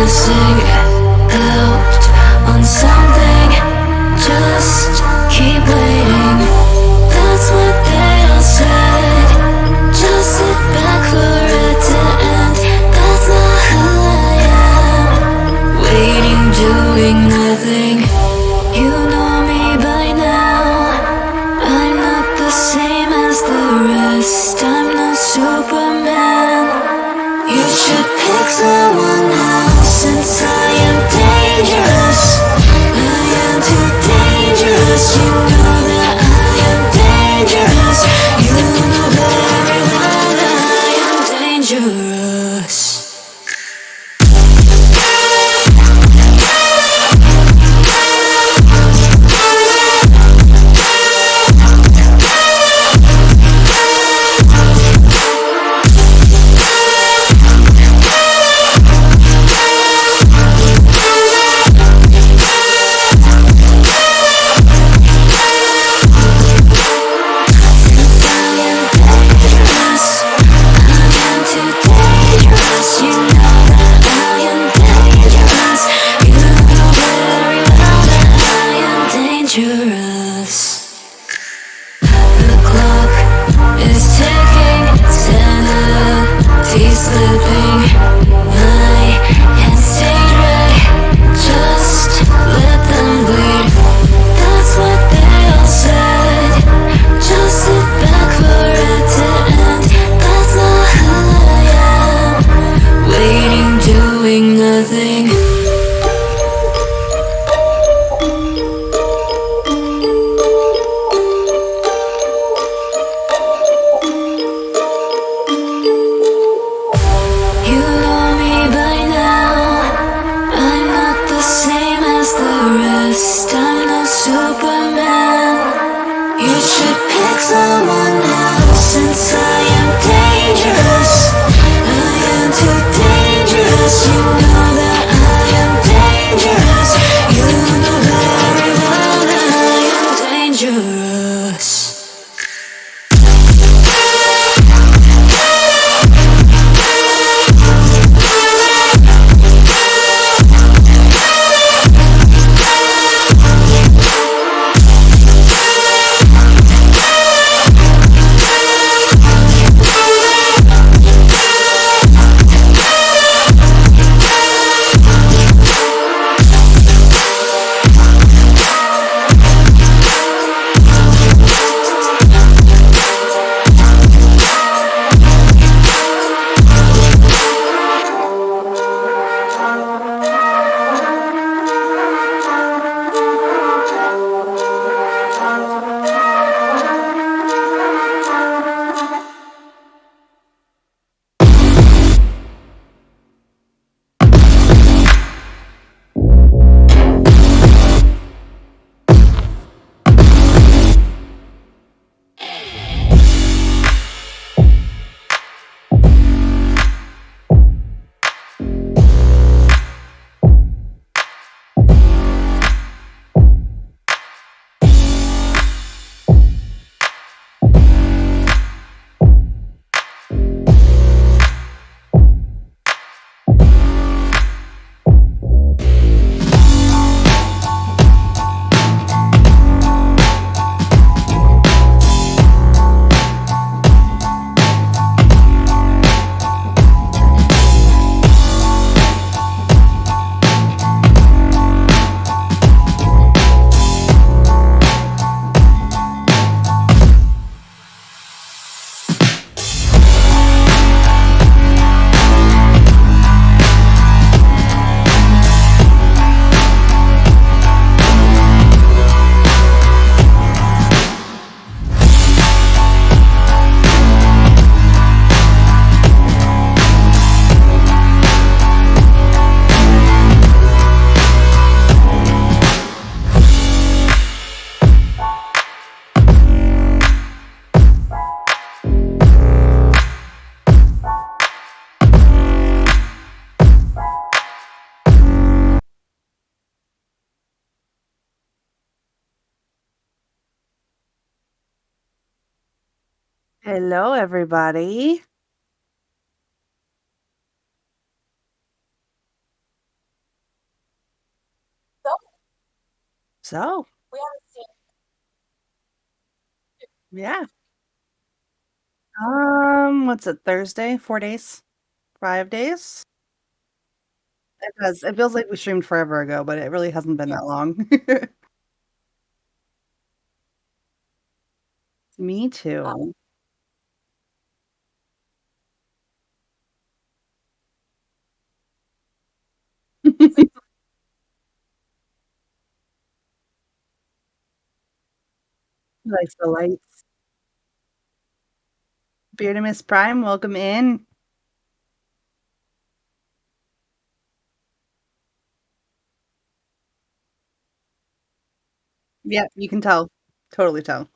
missing out on something. Just keep waiting. That's what they all said. Just sit back for it to end. That's not who I am. Waiting, doing nothing. You know me by now. I'm not the same as the rest. I'm not Superman. You should pick someone else, since I am dangerous. I am too dangerous. You know that I am dangerous. You know very well that I am dangerous. Hello, everybody. So, yeah. What's it, Thursday? 4 days? 5 days? It does. It feels like we streamed forever ago, but it really hasn't been that long. Me too. Likes the lights. Beardamus Prime, welcome in. Yeah, you can tell. Totally tell.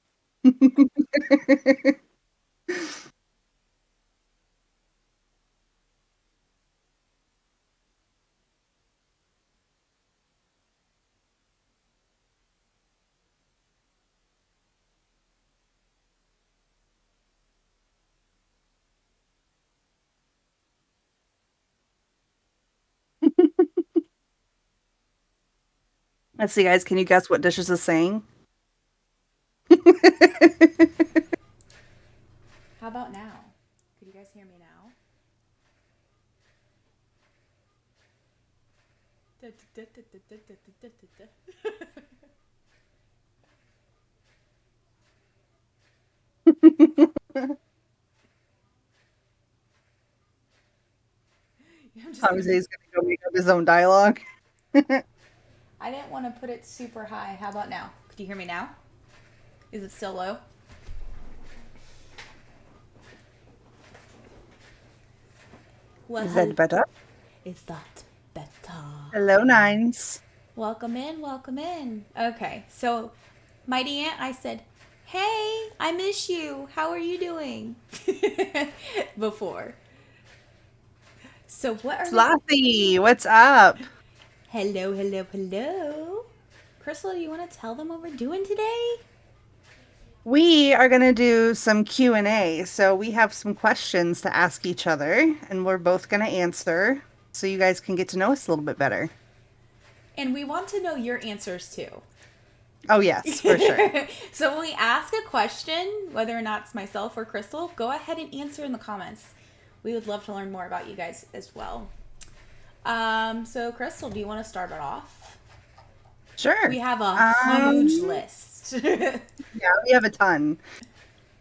Let's see, guys. Can you guess what Dishes is saying? How about now? Could you guys hear me now? I'm just gonna. Obviously, he's going to go make up his own dialogue. I didn't want to put it super high. How about now? Could you hear me now? Is it still low? Well, Is that better? is that better? Hello, Nines. Welcome in, welcome in. Okay, so Mighty Ant, I said, "Hey, I miss you. How are you doing?" Before. So what are we? Slothy, what's up? Hello, hello, hello. Crystal, do you want to tell them what we're doing today? We are going to do some Q&A. So we have some questions to ask each other, and we're both going to answer so you guys can get to know us a little bit better. And we want to know your answers too. Oh, yes, for sure. So when we ask a question, whether or not it's myself or Crystal, go ahead and answer in the comments. We would love to learn more about you guys as well. So Crystal, do you want to start it off? Sure. We have a huge Um, list. yeah, we have a ton.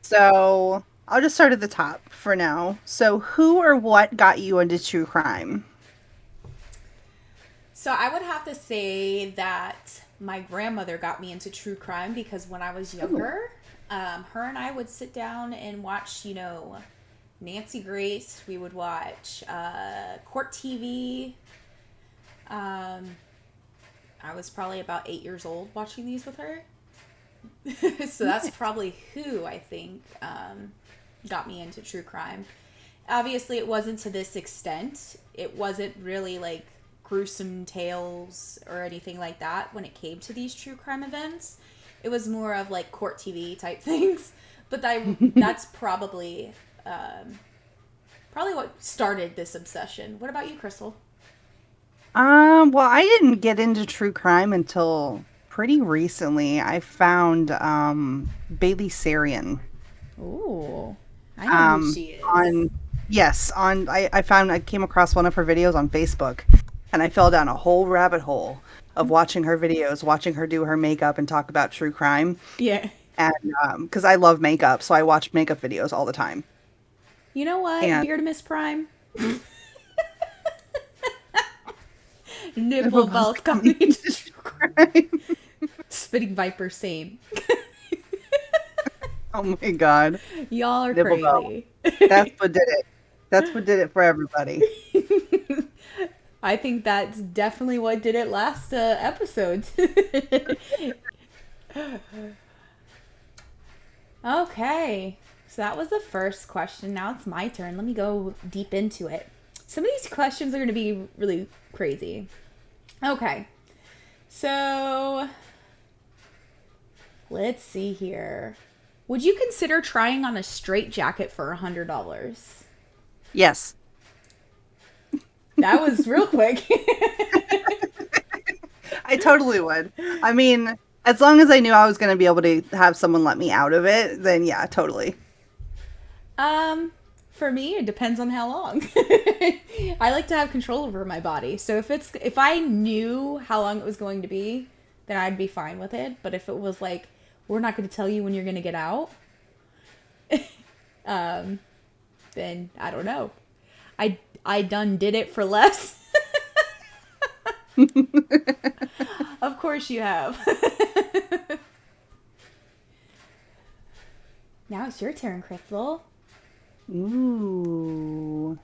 So I'll just start at the top for now. So who or what got you into true crime? So I would have to say that my grandmother got me into true crime because when I was Ooh. younger, her and I would sit down and watch, Nancy Grace. We would watch Court TV. Um, I was probably about 8 years old watching these with her. So that's probably who I think got me into true crime. Obviously, it wasn't to this extent. It wasn't really like gruesome tales or anything like that when it came to these true crime events. It was more of like court TV type things. But that's probably what started this obsession. What about you, Crystal? Well, I didn't get into true crime until pretty recently. I found Bailey Sarian Ooh, I know who um she is. on yes, on I came across one of her videos on Facebook and I fell down a whole rabbit hole of watching her videos, watching her do her makeup and talk about true crime. Yeah. And because I love makeup, so I watch makeup videos all the time. You know what? And Beard Miss Prime. if a Nipple bus both got me coming into to true crime. Spitting Viper, same. Oh my God. Y'all are Nibble bell. crazy. That's what did it. That's what did it for everybody. I think that's definitely what did it last episode. Okay, so that was the first question. Now it's my turn. Let me go deep into it. Some of these questions are going to be really crazy. Okay, so let's see here. Would you consider trying on a straight jacket for $100? Yes. That was real quick. I totally would. I mean, as long as I knew I was going to be able to have someone let me out of it, then yeah, totally. For me, it depends on how long. I like to have control over my body. So if I knew how long it was going to be, then I'd be fine with it. But if it was like, we're not going to tell you when you're going to get out, then I don't know. I done did it for less. Of course you have. Now it's your turn, Crystal. Ooh.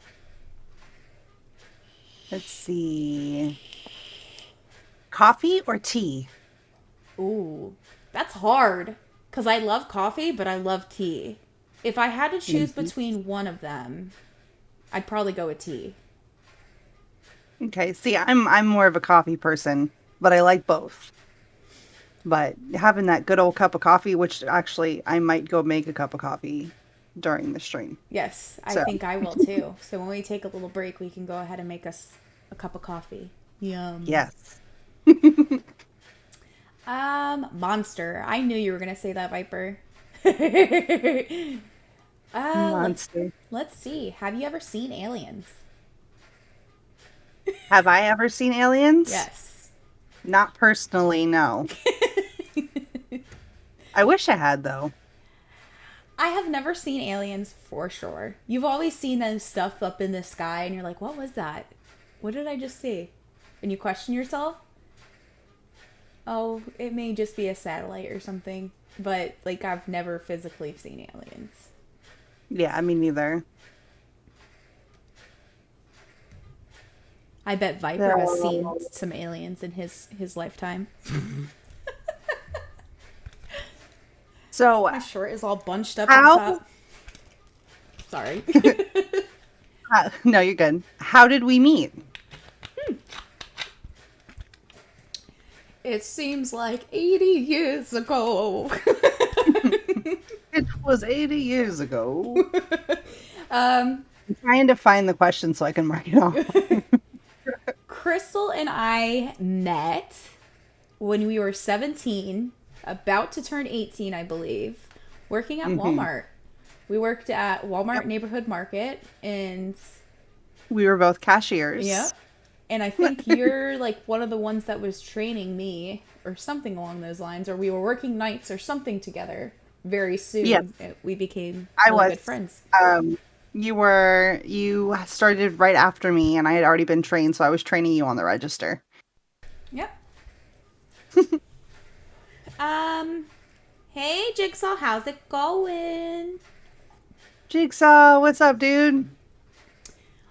Let's see. Coffee or tea? Ooh, that's hard. Because I love coffee, but I love tea. If I had to choose between one of them, I'd probably go with tea. Okay. See, I'm more of a coffee person, but I like both. But having that good old cup of coffee, which actually I might go make a cup of coffee during the stream. Yes, I So. think I will too. So when we take a little break, we can go ahead and make us a cup of coffee. Yum. Yes. Monster. I knew you were gonna say that, Viper. Monster. Let's see. Have you ever seen Aliens? Have I ever seen aliens? Yes. Not personally, no. I wish I had, though. I have never seen Aliens for sure. You've always seen that stuff up in the sky, and you're like, what was that? What did I just see? And you question yourself. Oh, it may just be a satellite or something. But, like, I've never physically seen aliens. Yeah, me neither. I bet Viper has seen some aliens in his lifetime. So, My shirt is all bunched up How? at the top. Sorry. no, you're good. How did we meet? It seems like 80 years ago. It was 80 years ago. um, I'm trying to find the question so I can mark it off. Crystal and I met when we were 17, about to turn 18, I believe, working at Walmart. We worked at Walmart Neighborhood Market, and We were both cashiers. yep. And I think you're like one of the ones that was training me or something along those lines, or we were working nights or something together. Very soon, Yes. we became I really was. good friends. You started right after me, and I had already been trained, so I was training you on the register. Yep. Hey Jigsaw, how's it going? Jigsaw, what's up, dude?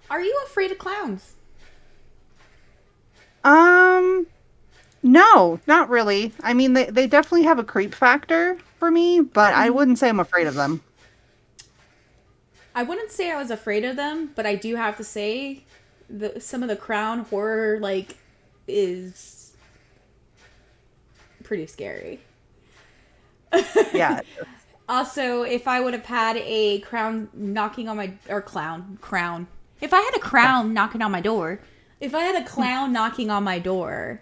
Are you afraid of clowns? No, not really. I mean, they definitely have a creep factor for me, but I wouldn't say I'm afraid of them. I wouldn't say I was afraid of them, but I do have to say some of the clown horror is pretty scary. Yeah. Also, if I would have had a crown knocking on my crown. If I had a crown knocking on my door, if I had a clown knocking on my door,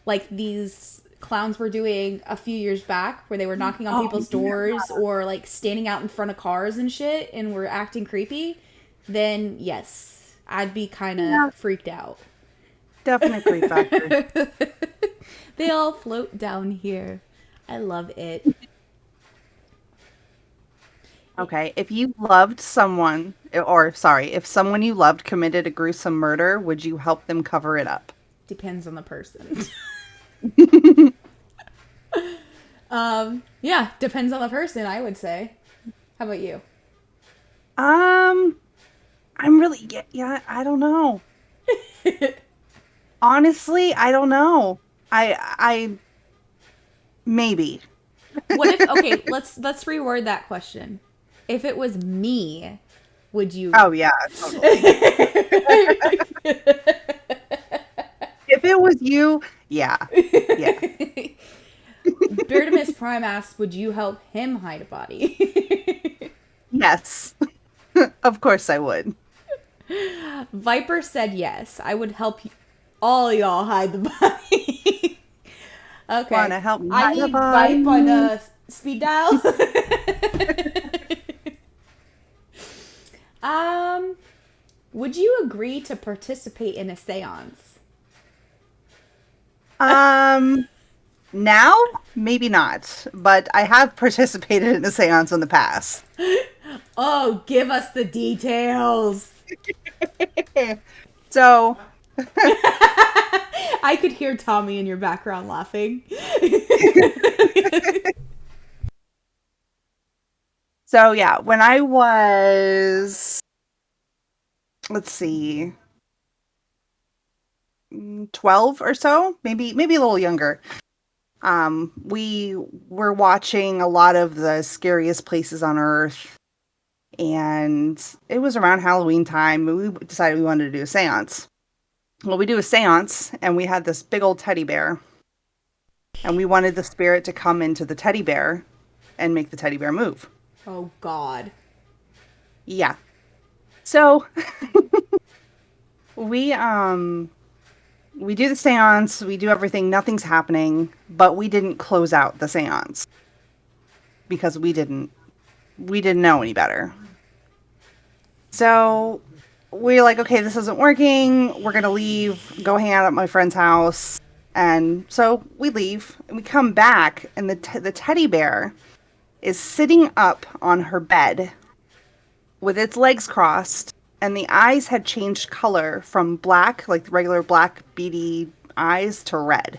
like these clowns were doing a few years back, where they were knocking on people's doors or like standing out in front of cars and shit, and were acting creepy, then yes, I'd be kind of freaked out. Definite creep factor. They all float down here. I love it. Okay, if you loved someone, if someone you loved committed a gruesome murder, would you help them cover it up? Depends on the person. Yeah, depends on the person, I would say. How about you? I'm really, I don't know. Honestly, I don't know. I maybe. What if, okay, let's reword that question. If it was me, would you? Oh yeah, totally. If it was you, yeah. Beardimus Prime asks, would you help him hide a body? Yes. Of course I would. Viper said yes. I would help all y'all hide the body. Okay. Wanna help me I hide a need body? Vipe on speed dial. Would you agree to participate in a seance? Now, maybe not, but I have participated in a seance in the past. Oh, give us the details. So, I could hear Tommy in your background laughing. so yeah, when I was, let's see, 12 or so, maybe a little younger. We were watching a lot of the scariest places on earth, and it was around Halloween time. We decided we wanted to do a seance. Well, we do a seance, and we had this big old teddy bear, and we wanted the spirit to come into the teddy bear and make the teddy bear move. Oh, God. Yeah. So we do the seance, we do everything, nothing's happening, but we didn't close out the seance because we didn't know any better. So we're like, okay, this isn't working. We're gonna leave, go hang out at my friend's house. And so we leave, and we come back, and the teddy bear is sitting up on her bed with its legs crossed, and the eyes had changed color from black, like regular black beady eyes, to red.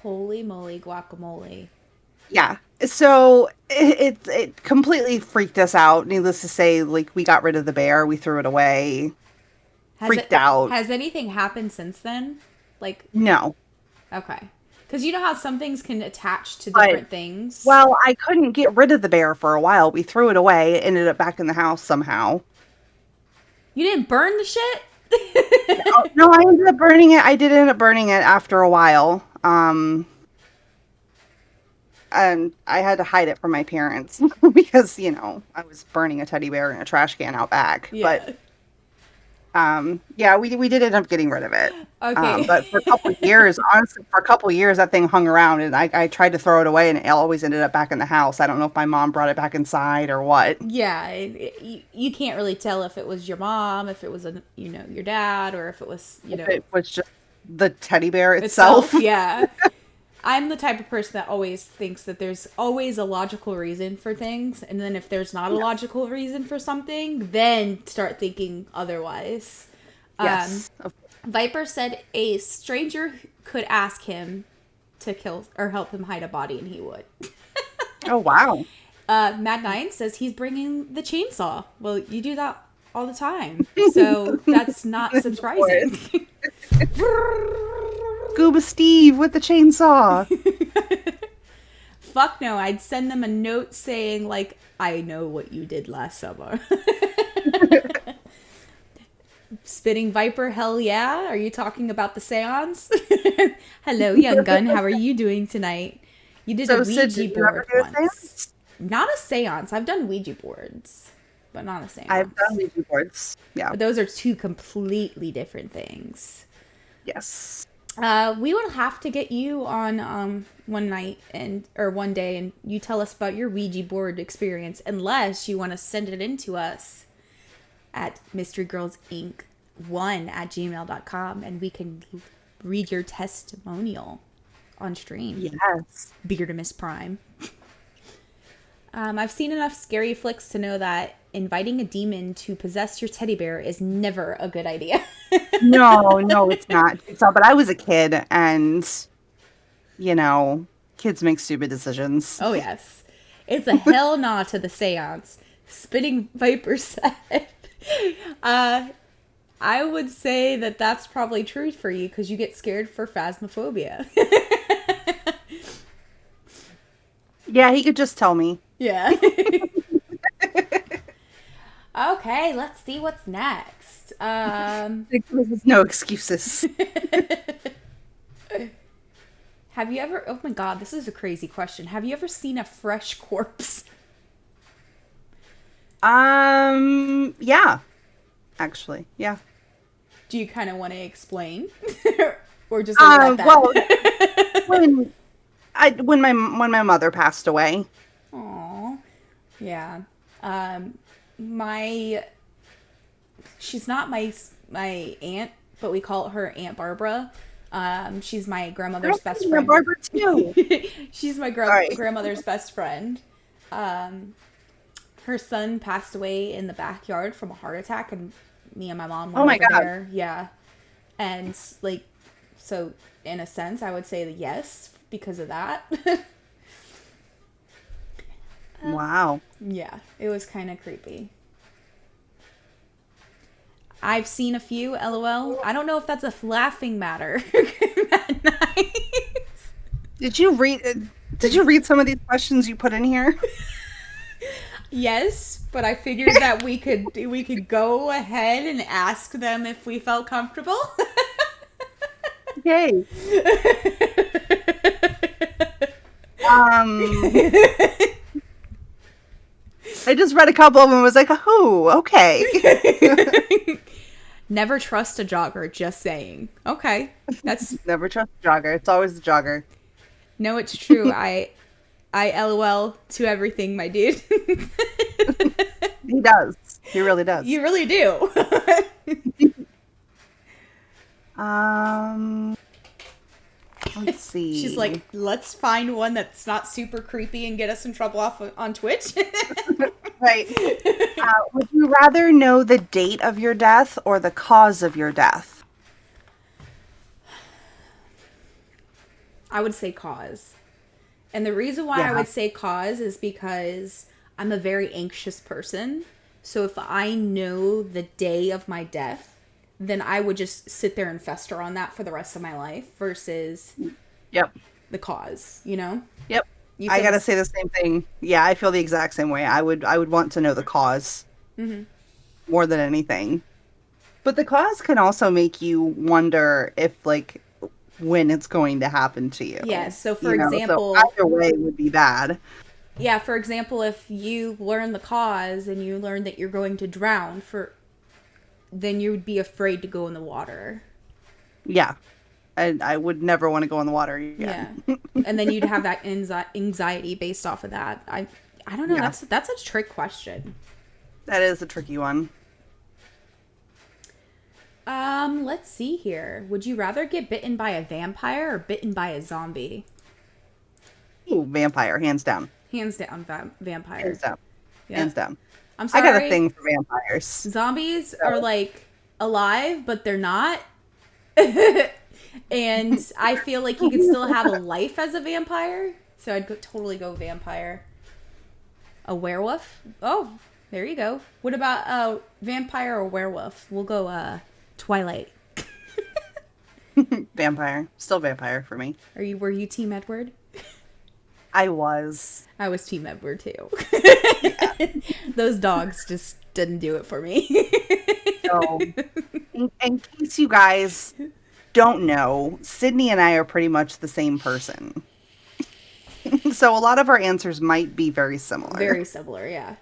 Holy moly guacamole. Yeah. So it completely freaked us out. Needless to say, like, we got rid of the bear, we threw it away, freaked out. Has anything happened since then? Like, No. okay. Because you know how some things can attach to But- different things? Well, I couldn't get rid of the bear for a while. We threw it away. It ended up back in the house somehow. You didn't burn the shit? No, I ended up burning it. I did end up burning it after a while. And I had to hide it from my parents because, I was burning a teddy bear in a trash can out back. Yeah. But yeah, we did end up getting rid of it. Okay. But for a couple of years, honestly, that thing hung around, and I tried to throw it away, and it always ended up back in the house. I don't know if my mom brought it back inside or what. Yeah, you can't really tell if it was your mom, if it was your dad, or if it was If it was just the teddy bear itself. itself. Yeah. I'm the type of person that always thinks that there's always a logical reason for things, and then if there's not a logical reason for something, then start thinking otherwise. Yes. Viper said a stranger could ask him to kill or help him hide a body, and he would. Oh, wow. Mad Nine says he's bringing the chainsaw. Well, you do that all the time, so that's not surprising. Scuba Steve with the chainsaw. Fuck no, I'd send them a note saying, like, I know what you did last summer. Spitting Viper, hell yeah. Are you talking about the seance? Hello, young gun. How are you doing tonight? You did a Sid, Ouija did you ever board do a once. seance? Not a seance. I've done Ouija boards, but not a seance. I've done Ouija boards. Yeah. But those are two completely different things. Yes. We will have to get you on one night or one day, and you tell us about your Ouija board experience, unless you want to send it in to us at mysterygirlsinc1@gmail.com, and we can read your testimonial on stream. Yes. Beardamus Prime. I've seen enough scary flicks to know that inviting a demon to possess your teddy bear is never a good idea. No, it's not. But I was a kid, and, kids make stupid decisions. Oh, yes. It's a hell nah to the seance. Spitting Viper said. I would say that that's probably true for you because you get scared for phasmophobia. Yeah, he could just tell me. Yeah. Okay, let's see what's next. There's no excuses. Have you ever... Oh my god, this is a crazy question. Have you ever seen a fresh corpse? Yeah. Actually, yeah. Do you kind of want to explain? Or just leave it at that? Well, when my mother passed away. Aw. Yeah. My she's not my aunt, but we call her Aunt Barbara. She's my grandmother's best My friend. Barbara too. She's my Sorry. grandmother's best friend. Her son passed away in the backyard from a heart attack, and me and my mom went Oh my over God. there. Yeah, and like, so in a sense, I would say that yes because of that. Wow. Yeah, it was kind of creepy. I've seen a few, LOL. I don't know if that's a laughing matter. That night. Did you read some of these questions you put in here? Yes, but I figured that we could go ahead and ask them if we felt comfortable. Okay. I just read a couple of them and was like, oh, okay. Never trust a jogger, just saying. Okay. That's Never trust a jogger. It's always the jogger. no, it's true. I LOL to everything, my dude. He does. He really does. You really do. Let's see. She's like, let's find one that's not super creepy and get us in trouble off on Twitch. right. Would you rather know the date of your death or the cause of your death? I would say cause. And the reason why I Yeah. would say cause is because I'm a very anxious person. So if I know the day of my death, then I would just sit there and fester on that for the rest of my life versus Yep. the cause, you know? Yep. You I feel gotta the- say the same thing. Yeah, I feel the exact same way. I would want to know the cause more than anything. But the cause can also make you wonder if, like, when it's going to happen to you. Yeah, so for You know, example, so either way would be bad. yeah, for example, if you learn the cause and you learn that you're going to drown then you would be afraid to go in the water. Yeah. I would never want to go in the water again. Yeah. And then you'd have that anxiety based off of that. I don't know. Yeah. That's a trick question. That is a tricky one. Let's see here. Would you rather get bitten by a vampire or bitten by a zombie? Ooh, vampire, hands down. Hands down, vampire. Hands down. Yeah. Hands down. I'm I sorry. got a thing for vampires. Zombies are like alive, but they're not. And I feel like you could still have a life as a vampire. So I'd totally go vampire. A werewolf? Oh, there you go. What about a vampire or werewolf? We'll go Twilight. Vampire. Still vampire for me. Were you Team Edward? I was. I was Team Edward too. Those dogs just didn't do it for me. So, in case you guys don't know, Sydney and I are pretty much the same person. So a lot of our answers might be very similar. Very similar, yeah.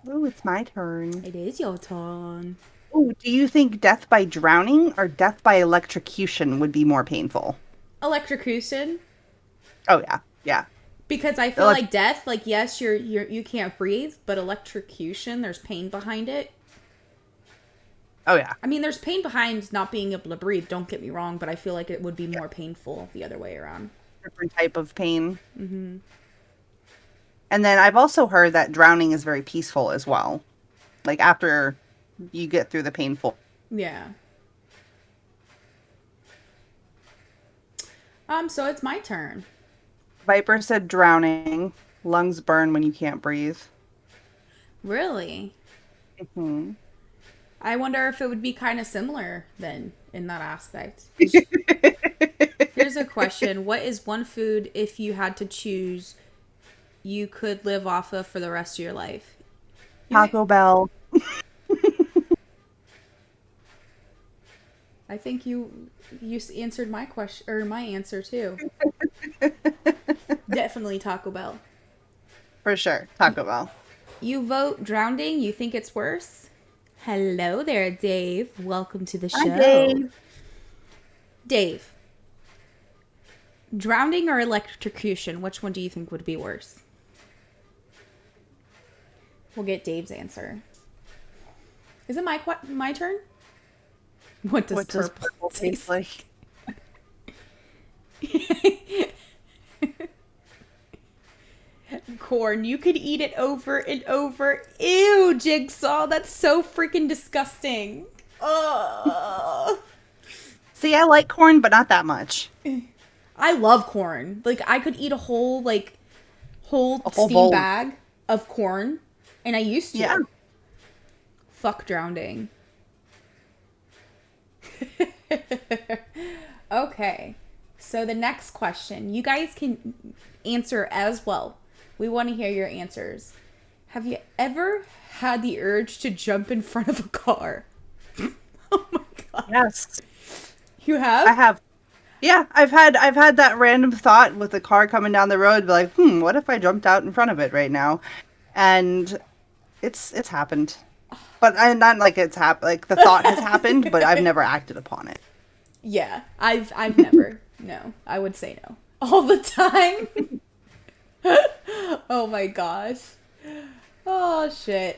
Oh, it's my turn. It is your turn. Oh, do you think death by drowning or death by electrocution would be more painful? Electrocution. Oh yeah, yeah. Because I feel Elec- like death, like yes, you can't breathe, but electrocution, there's pain behind it. Oh yeah. I mean, there's pain behind not being able to breathe. Don't get me wrong, but I feel like it would be more painful the other way around. Different type of pain. Mm-hmm. And then I've also heard that drowning is very peaceful as well. Like after you get through the painful. Yeah. So it's my turn. Viper said drowning. Lungs burn when you can't breathe. Really? Hmm. I wonder if it would be kind of similar then in that aspect. Here's a question. What is one food, if you had to choose, you could live off of for the rest of your life? Taco Bell. I think you answered my question or my answer too. Definitely Taco Bell. For sure. Taco Bell. You vote drowning. You think it's worse? Hello there, Dave. Welcome to the show. Hi, Dave. Dave, drowning or electrocution, which one do you think would be worse? We'll get Dave's answer. Is it my turn? What does What does purple purple taste like? Corn. You could eat it over and over. Ew, Jigsaw. That's so freaking disgusting. Ugh. See, I like corn, but not that much. I love corn. Like I could eat a whole A whole steam bowl. bag of corn, and I used to. Yeah. Fuck drowning. Okay. So the next question, you guys can answer as well. We want to hear your answers. Have you ever had the urge to jump in front of a car? Oh my god. Yes. You have? I have. Yeah, I've had that random thought with the car coming down the road, be like, what if I jumped out in front of it right now? And it's happened. But I not like it's happened. Like the thought has happened, but I've never acted upon it. Yeah. I've never. No. I would say no. All the time. Oh my gosh. Oh shit.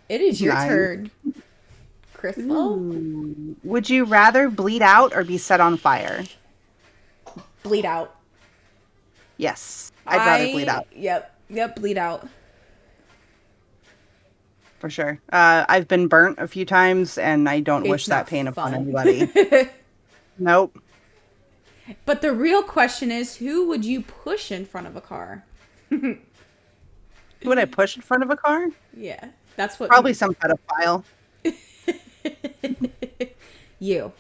It is your Nice. turn. Crystal? Would you rather bleed out or be set on fire? Bleed out. Yes, I'd rather bleed out Yep, bleed out. for sure. I've been burnt a few times, and I don't wish It's that not pain upon fun. anybody. Nope. But the real question is, who would you push in front of a car? Who would I push in front of a car? Yeah, that's what. Probably some pedophile. You.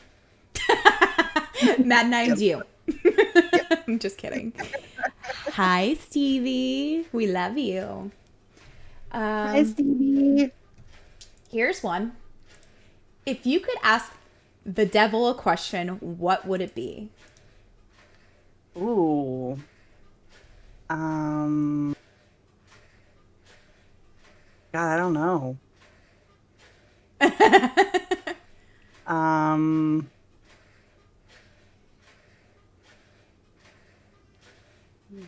Mad Nine's you. I'm just kidding. Hi, Stevie. We love you. Hi, Stevie. Here's one. If you could ask the devil a question, what would it be? Ooh. God, I don't know.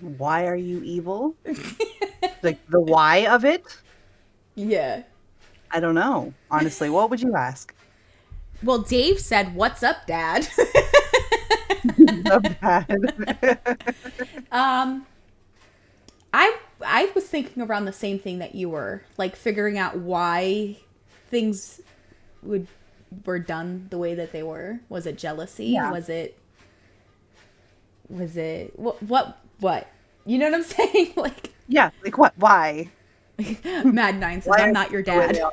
Why are you evil? Like the why of it? Yeah. I don't know. Honestly, what would you ask? Well, Dave said, "What's up, Dad?" So bad. I was thinking around the same thing that you were, like figuring out why things were done the way that they were. Was it jealousy? Yeah. Was it what? You know what I'm saying? Like Yeah, like what? Why? Mad Nine says, Why "I'm are not your you the way dad. they are?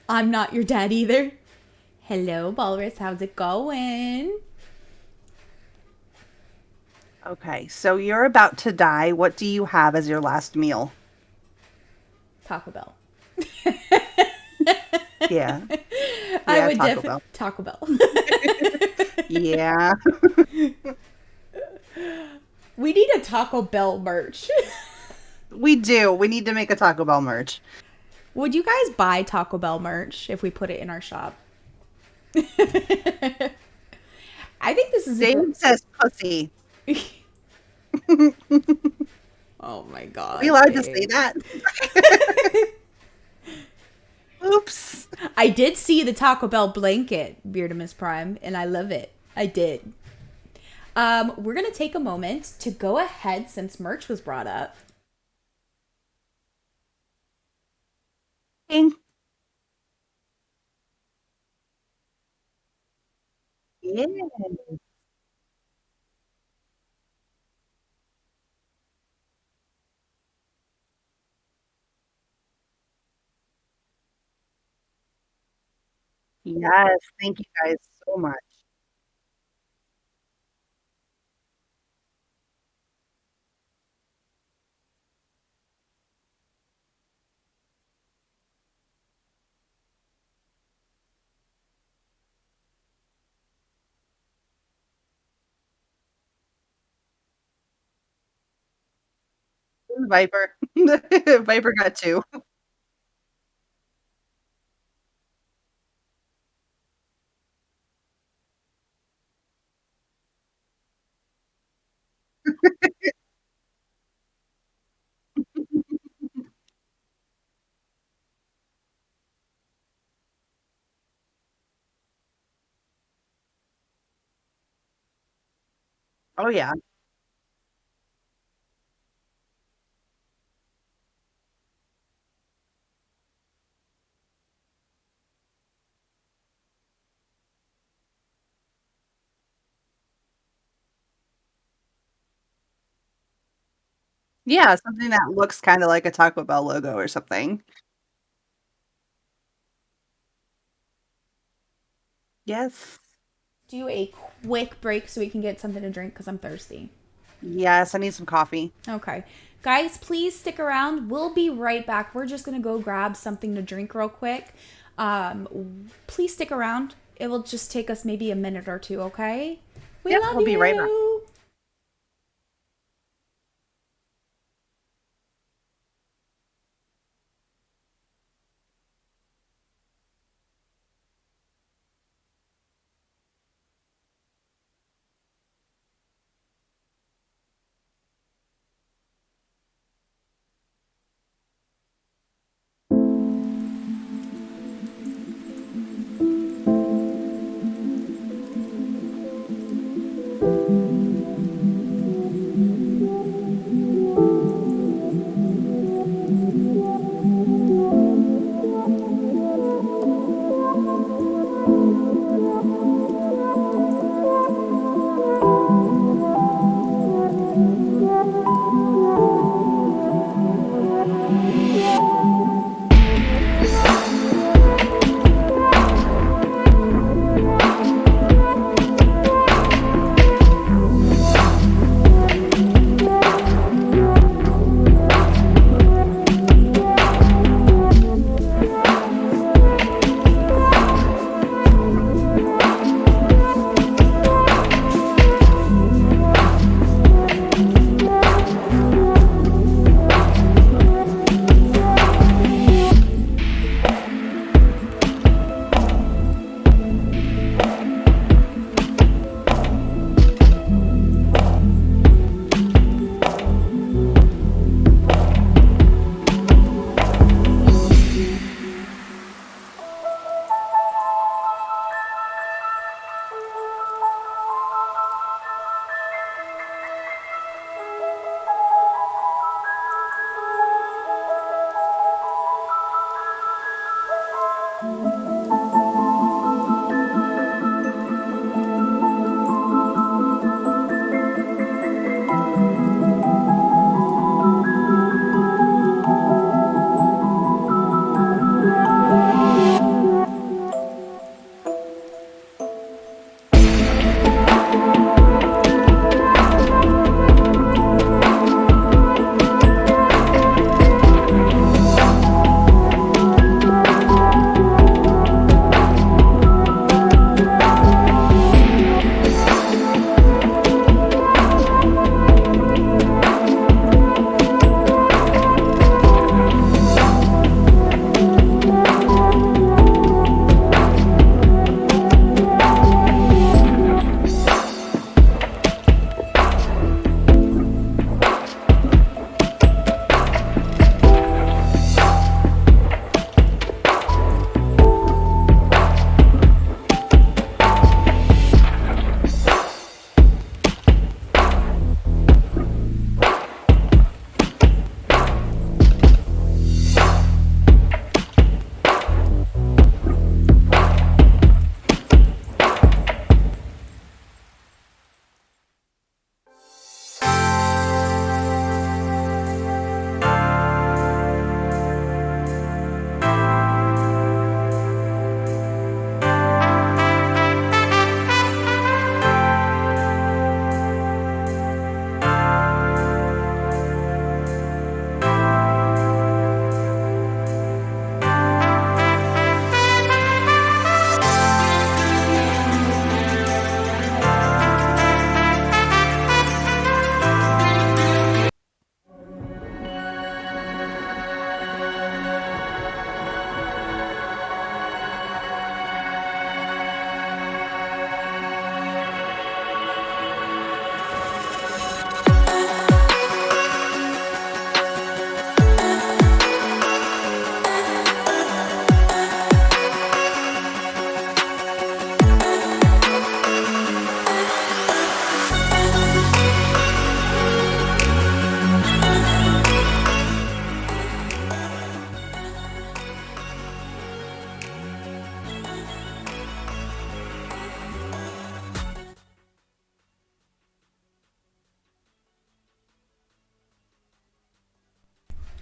I'm not your dad either." Hello, Walrus. How's it going? Okay, so you're about to die. What do you have as your last meal? Taco Bell. Yeah. I Yeah, would Taco Bell. Taco Bell. Yeah. We need a Taco Bell merch. We do. We need to make a Taco Bell merch. Would you guys buy Taco Bell merch if we put it in our shop? I think this is Dave says pussy. Oh my god. Are we allowed to Dave. say that? Oops. I did see the Taco Bell blanket, Beardamus Prime, and I love it. I did. We're gonna take a moment to go ahead since merch was brought up. Ding. Yeah. Yes. Thank you guys so much. Viper. Viper got two. Oh, yeah. Yeah, something that looks kinda like a Taco Bell logo or something. Yes. Do a quick break so we can get something to drink because I'm thirsty. Yes, I need some coffee. Okay. Guys, please stick around. We'll be right back. We're just going to go grab something to drink real quick. Please stick around. It will just take us maybe a minute or two, okay? We Yep, love we'll be right back. you.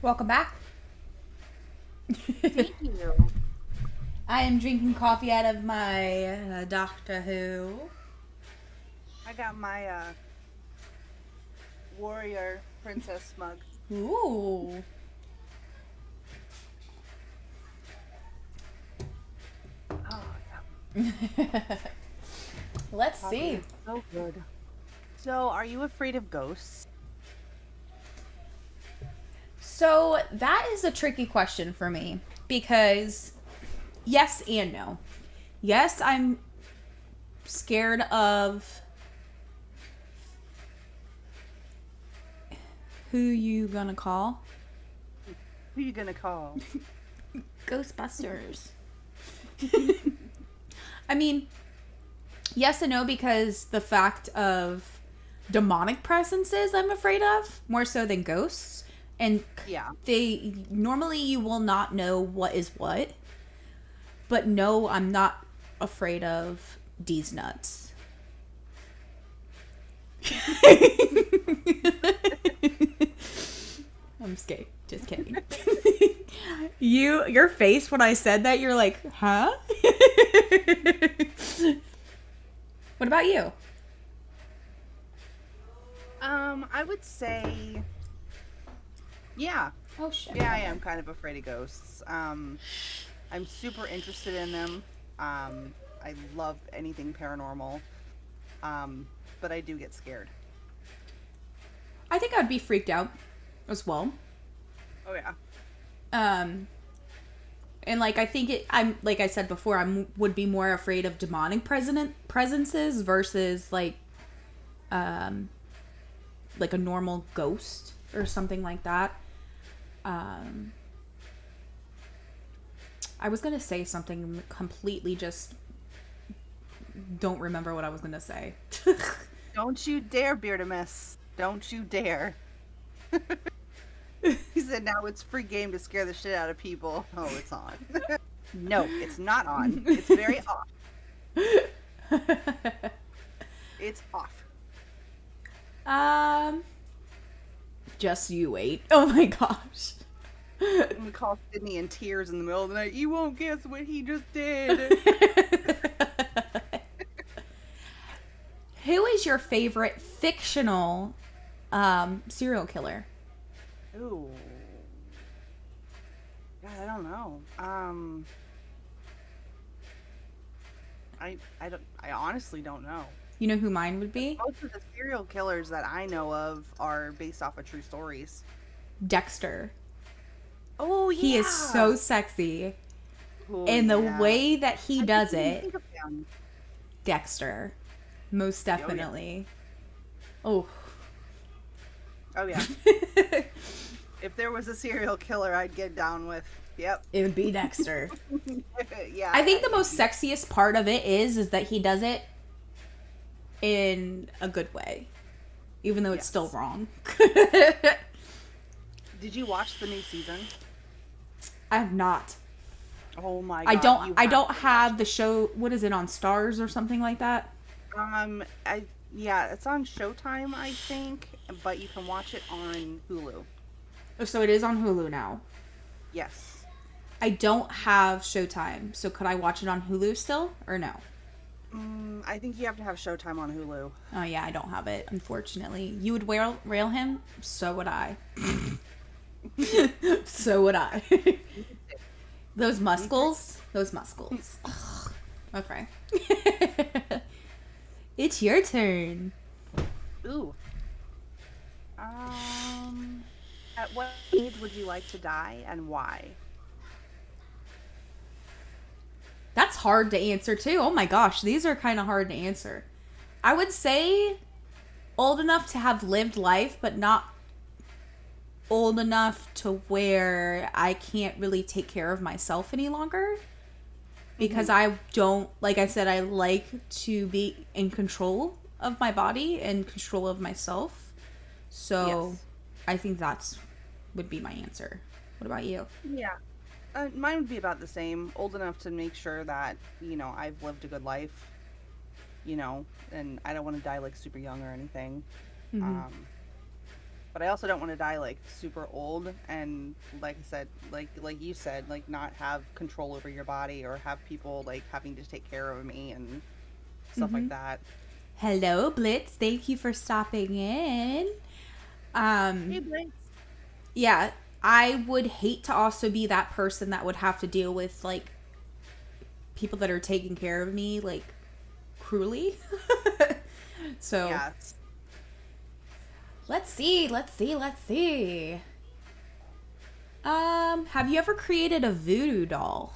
Welcome back. Thank you. I am drinking coffee out of my Doctor Who. I got my warrior princess mug. Ooh. Oh, yeah. Let's Coffee see. is so good. So, are you afraid of ghosts? So that is a tricky question for me because yes and no. Yes, I'm scared of who you gonna call? Who you gonna call? Ghostbusters. I mean, yes and no because the fact of demonic presences I'm afraid of more so than ghosts. And Yeah. they normally you will not know what is what. But no, I'm not afraid of D's nuts. I'm scared. Just kidding. Your face when I said that, you're like, huh? What about you? I would say, yeah, Oh shit. I am kind of afraid of ghosts. I'm super interested in them. I love anything paranormal. But I do get scared. I think I'd be freaked out as well. Oh yeah. And like I think I'm like I said before, would be more afraid of demonic presences versus like a normal ghost or something like that. I was gonna say something completely just don't remember what I was gonna say. Don't you dare, Beardamus. Don't you dare. He said now it's free game to scare the shit out of people. Oh, it's on. No, it's not on. It's very off. It's off. Just you wait. Oh my gosh. We call Sydney in tears in the middle of the night. You won't guess what he just did. Who is your favorite fictional serial killer? Ooh. God, I don't know. I honestly don't know. You know who mine would be? Most of the serial killers that I know of are based off of true stories. Dexter. Oh yeah. He is so sexy. Oh, And the yeah. way that he I does didn't even it, think of him. Dexter. Most yeah. definitely. Oh. Oh yeah. If there was a serial killer I'd get down with. Yep. It would be Dexter. Yeah. I think the most sexiest part of it is that he does it in a good way. Even though it's Yes. still wrong. Did you watch the new season? I have not. Oh my god. I you don't to have the show. What is it on Stars or something like that? Yeah, it's on Showtime, I think, but you can watch it on Hulu. Oh, so it is on Hulu now. Yes. I don't have Showtime, so could I watch it on Hulu still or no? I think you have to have Showtime on Hulu. Oh yeah, I don't have it, unfortunately. You would rail him? So would I. So would I. Those muscles. Ugh. Okay. It's your turn. Ooh. At what age would you like to die and why? That's hard to answer too. Oh my gosh, these are kind of hard to answer. I would say old enough to have lived life, but not old enough to where I can't really take care of myself any longer. Because I don't, like I said, I like to be in control of my body and control of myself. So Yes. I think that's would be my answer. What about you? Yeah. Mine would be about the same. Old enough to make sure that, I've lived a good life, and I don't want to die like super young or anything. But I also don't want to die like super old and like I said, like you said, like not have control over your body or have people like having to take care of me and stuff like that. Hello, Blitz. Thank you for stopping in. Hey, Um, Blake. yeah, I would hate to also be that person that would have to deal with like people that are taking care of me like cruelly. So Yes. let's see, let's see, let's see. Have you ever created a voodoo doll?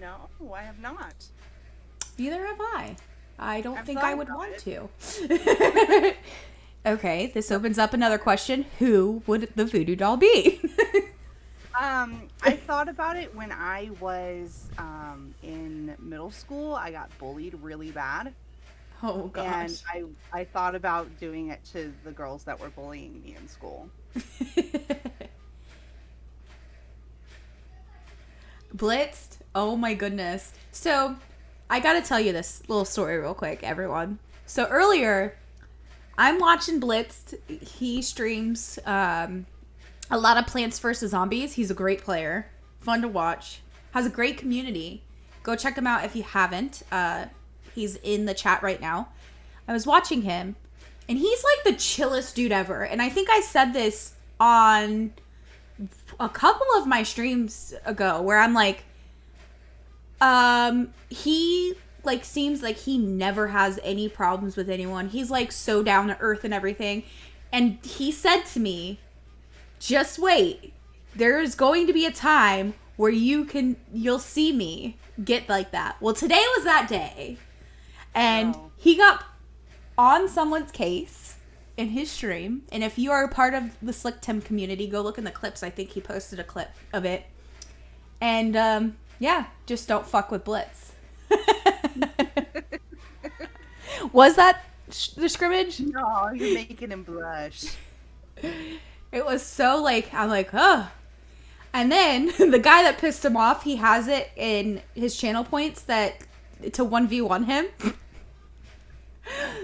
No, I have not. Neither have I. I don't I've think thought I would about want it. to. Okay, this opens up another question. Who would the voodoo doll be? I thought about it when I was in middle school. I got bullied really bad, Oh and gosh. I thought about doing it to the girls that were bullying me in school. Blitzed. Oh my goodness. So, I gotta tell you this little story real quick, everyone. So, earlier, I'm watching Blitzed. He streams a lot of Plants vs. Zombies. He's a great player. Fun to watch. Has a great community. Go check him out if you haven't. He's in the chat right now. I was watching him, and he's like the chillest dude ever. And I think I said this on a couple of my streams ago where I'm like, he like seems like he never has any problems with anyone. He's like so down to earth and everything. And he said to me, just wait. There's going to be a time where you'll see me get like that. Well, today was that day. And Oh. he got on someone's case in his stream. And if you are a part of the Slick Tim community, go look in the clips. I think he posted a clip of it. And yeah, just don't fuck with Blitz. Was that the scrimmage? No, you're making him blush. It was so like, I'm like, oh. And then the guy that pissed him off, he has it in his channel points that to 1v1 him.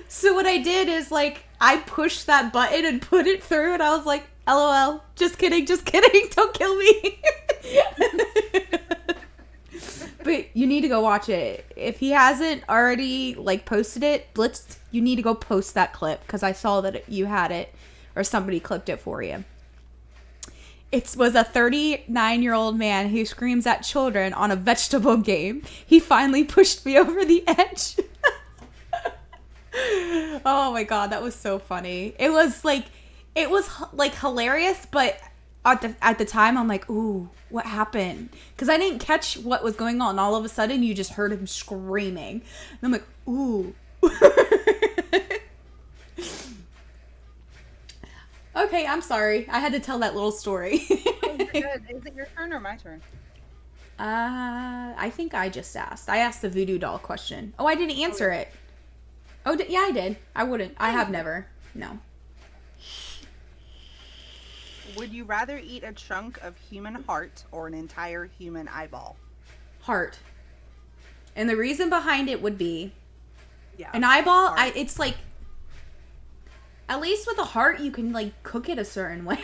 So what I did is like, I pushed that button and put it through, and I was like, LOL, just kidding, don't kill me. But you need to go watch it. If he hasn't already like posted it, Blitz, you need to go post that clip because I saw that you had it or somebody clipped it for you. It was a 39-year-old man who screams at children on a vegetable game. He finally pushed me over the edge. Oh my god, that was so funny. It was like hilarious, but at the time I'm like, ooh, what happened? Because I didn't catch what was going on. All of a sudden, you just heard him screaming, and I'm like, ooh. Okay, I'm sorry. I had to tell that little story. Oh, you're good. Is it your turn or my turn? I think I just asked. I asked the voodoo doll question. Oh, I didn't answer it. Oh, yeah, I did. I wouldn't. I have never. No. Would you rather eat a chunk of human heart or an entire human eyeball? Heart. And the reason behind it would be Yeah. an eyeball. Heart. It's like, at least with a heart, you can like cook it a certain way.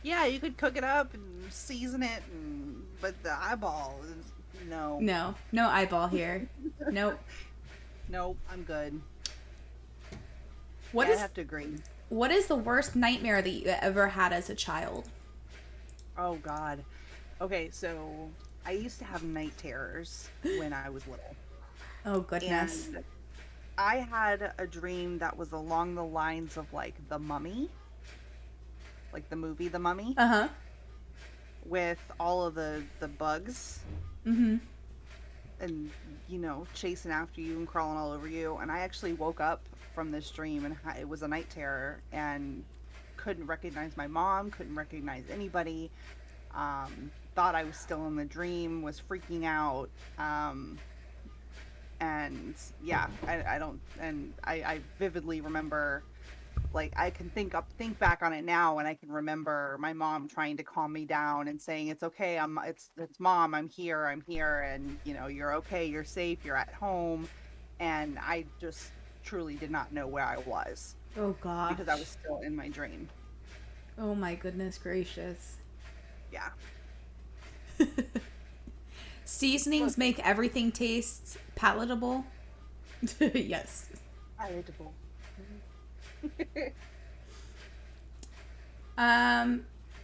Yeah, you could cook it up and season it, but the eyeball is no. No eyeball here. Nope. Nope, I'm good. What Yeah, is I have to agree. what is the worst nightmare that you ever had as a child? Oh God. Okay, so I used to have night terrors when I was little. Oh goodness. And I had a dream that was along the lines of like The Mummy, like the movie The Mummy, Uh-huh. with all of the bugs Mm-hmm. and chasing after you and crawling all over you. And I actually woke up from this dream and it was a night terror and couldn't recognize my mom, couldn't recognize anybody. Thought I was still in the dream, was freaking out. And yeah, I don't, and I vividly remember, like I can think back on it now, and I can remember my mom trying to calm me down and saying, "It's okay, it's mom, I'm here, and you're okay, you're safe, you're at home," and I just truly did not know where I was. Oh gosh. because I was still in my dream. Oh my goodness gracious. Yeah. Seasonings make everything taste palatable. Yes. Palatable.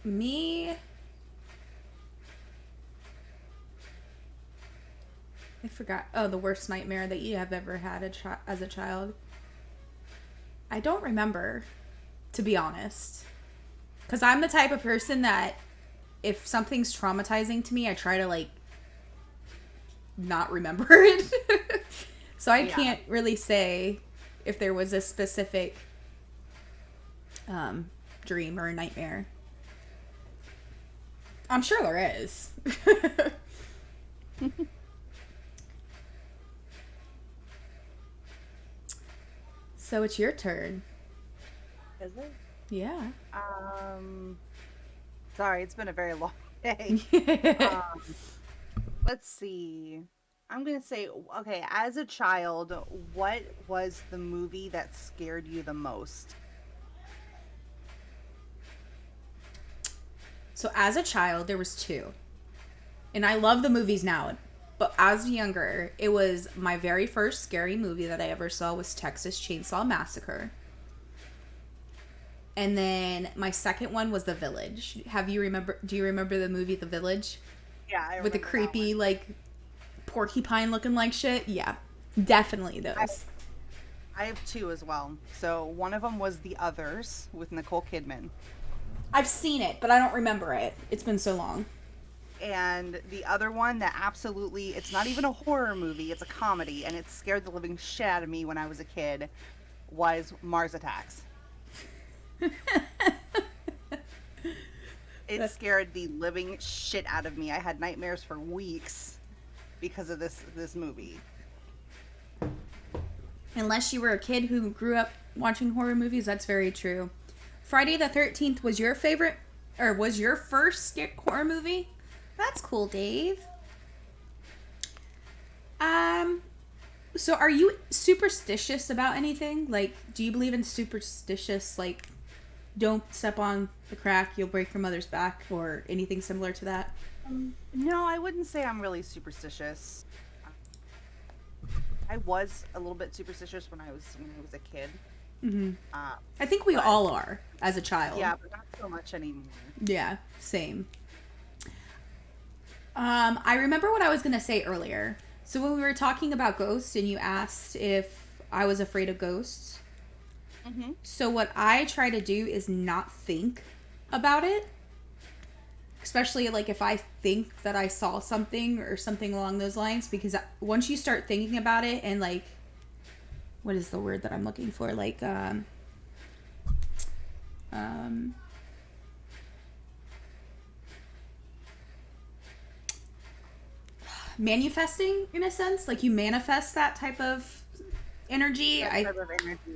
Me. I forgot. Oh, the worst nightmare that you have ever had as a child. I don't remember, to be honest. Because I'm the type of person that if something's traumatizing to me, I try to, like, not remember it. So I can't really say if there was a specific dream or nightmare. I'm sure there is. So it's your turn. Is it? Yeah. Sorry, it's been a very long day. Let's see. I'm gonna say, okay, as a child, what was the movie that scared you the most? So as a child, there was two. And I love the movies now. But as younger, it was my very first scary movie that I ever saw was Texas Chainsaw Massacre. And then my second one was The Village. Do you remember the movie The Village? Yeah, I With the remember that creepy, one. like, porcupine looking like shit? Yeah. Definitely those. I have two as well. So one of them was The Others with Nicole Kidman. I've seen it, but I don't remember it. It's been so long. And the other one that absolutely, it's not even a horror movie, it's a comedy, and it scared the living shit out of me when I was a kid, was Mars Attacks. It scared the living shit out of me. I had nightmares for weeks because of this movie. Unless you were a kid who grew up watching horror movies, that's very true. Friday the 13th was your favorite, or was your first horror movie? That's cool, Dave. So are you superstitious about anything? Like, do you believe in superstitious, like, don't step on the crack, you'll break your mother's back, or anything similar to that? No, I wouldn't say I'm really superstitious. I was a little bit superstitious when I was a kid. Mm-hmm. I think we all are as a child. Yeah, but not so much anymore. Yeah, same. I remember what I was going to say earlier. So when we were talking about ghosts and you asked if I was afraid of ghosts. Mm-hmm. So what I try to do is not think about it. Especially like if I think that I saw something or something along those lines. Because once you start thinking about it and like, what is the word that I'm looking for? Like, manifesting in a sense, like you manifest that type of energy.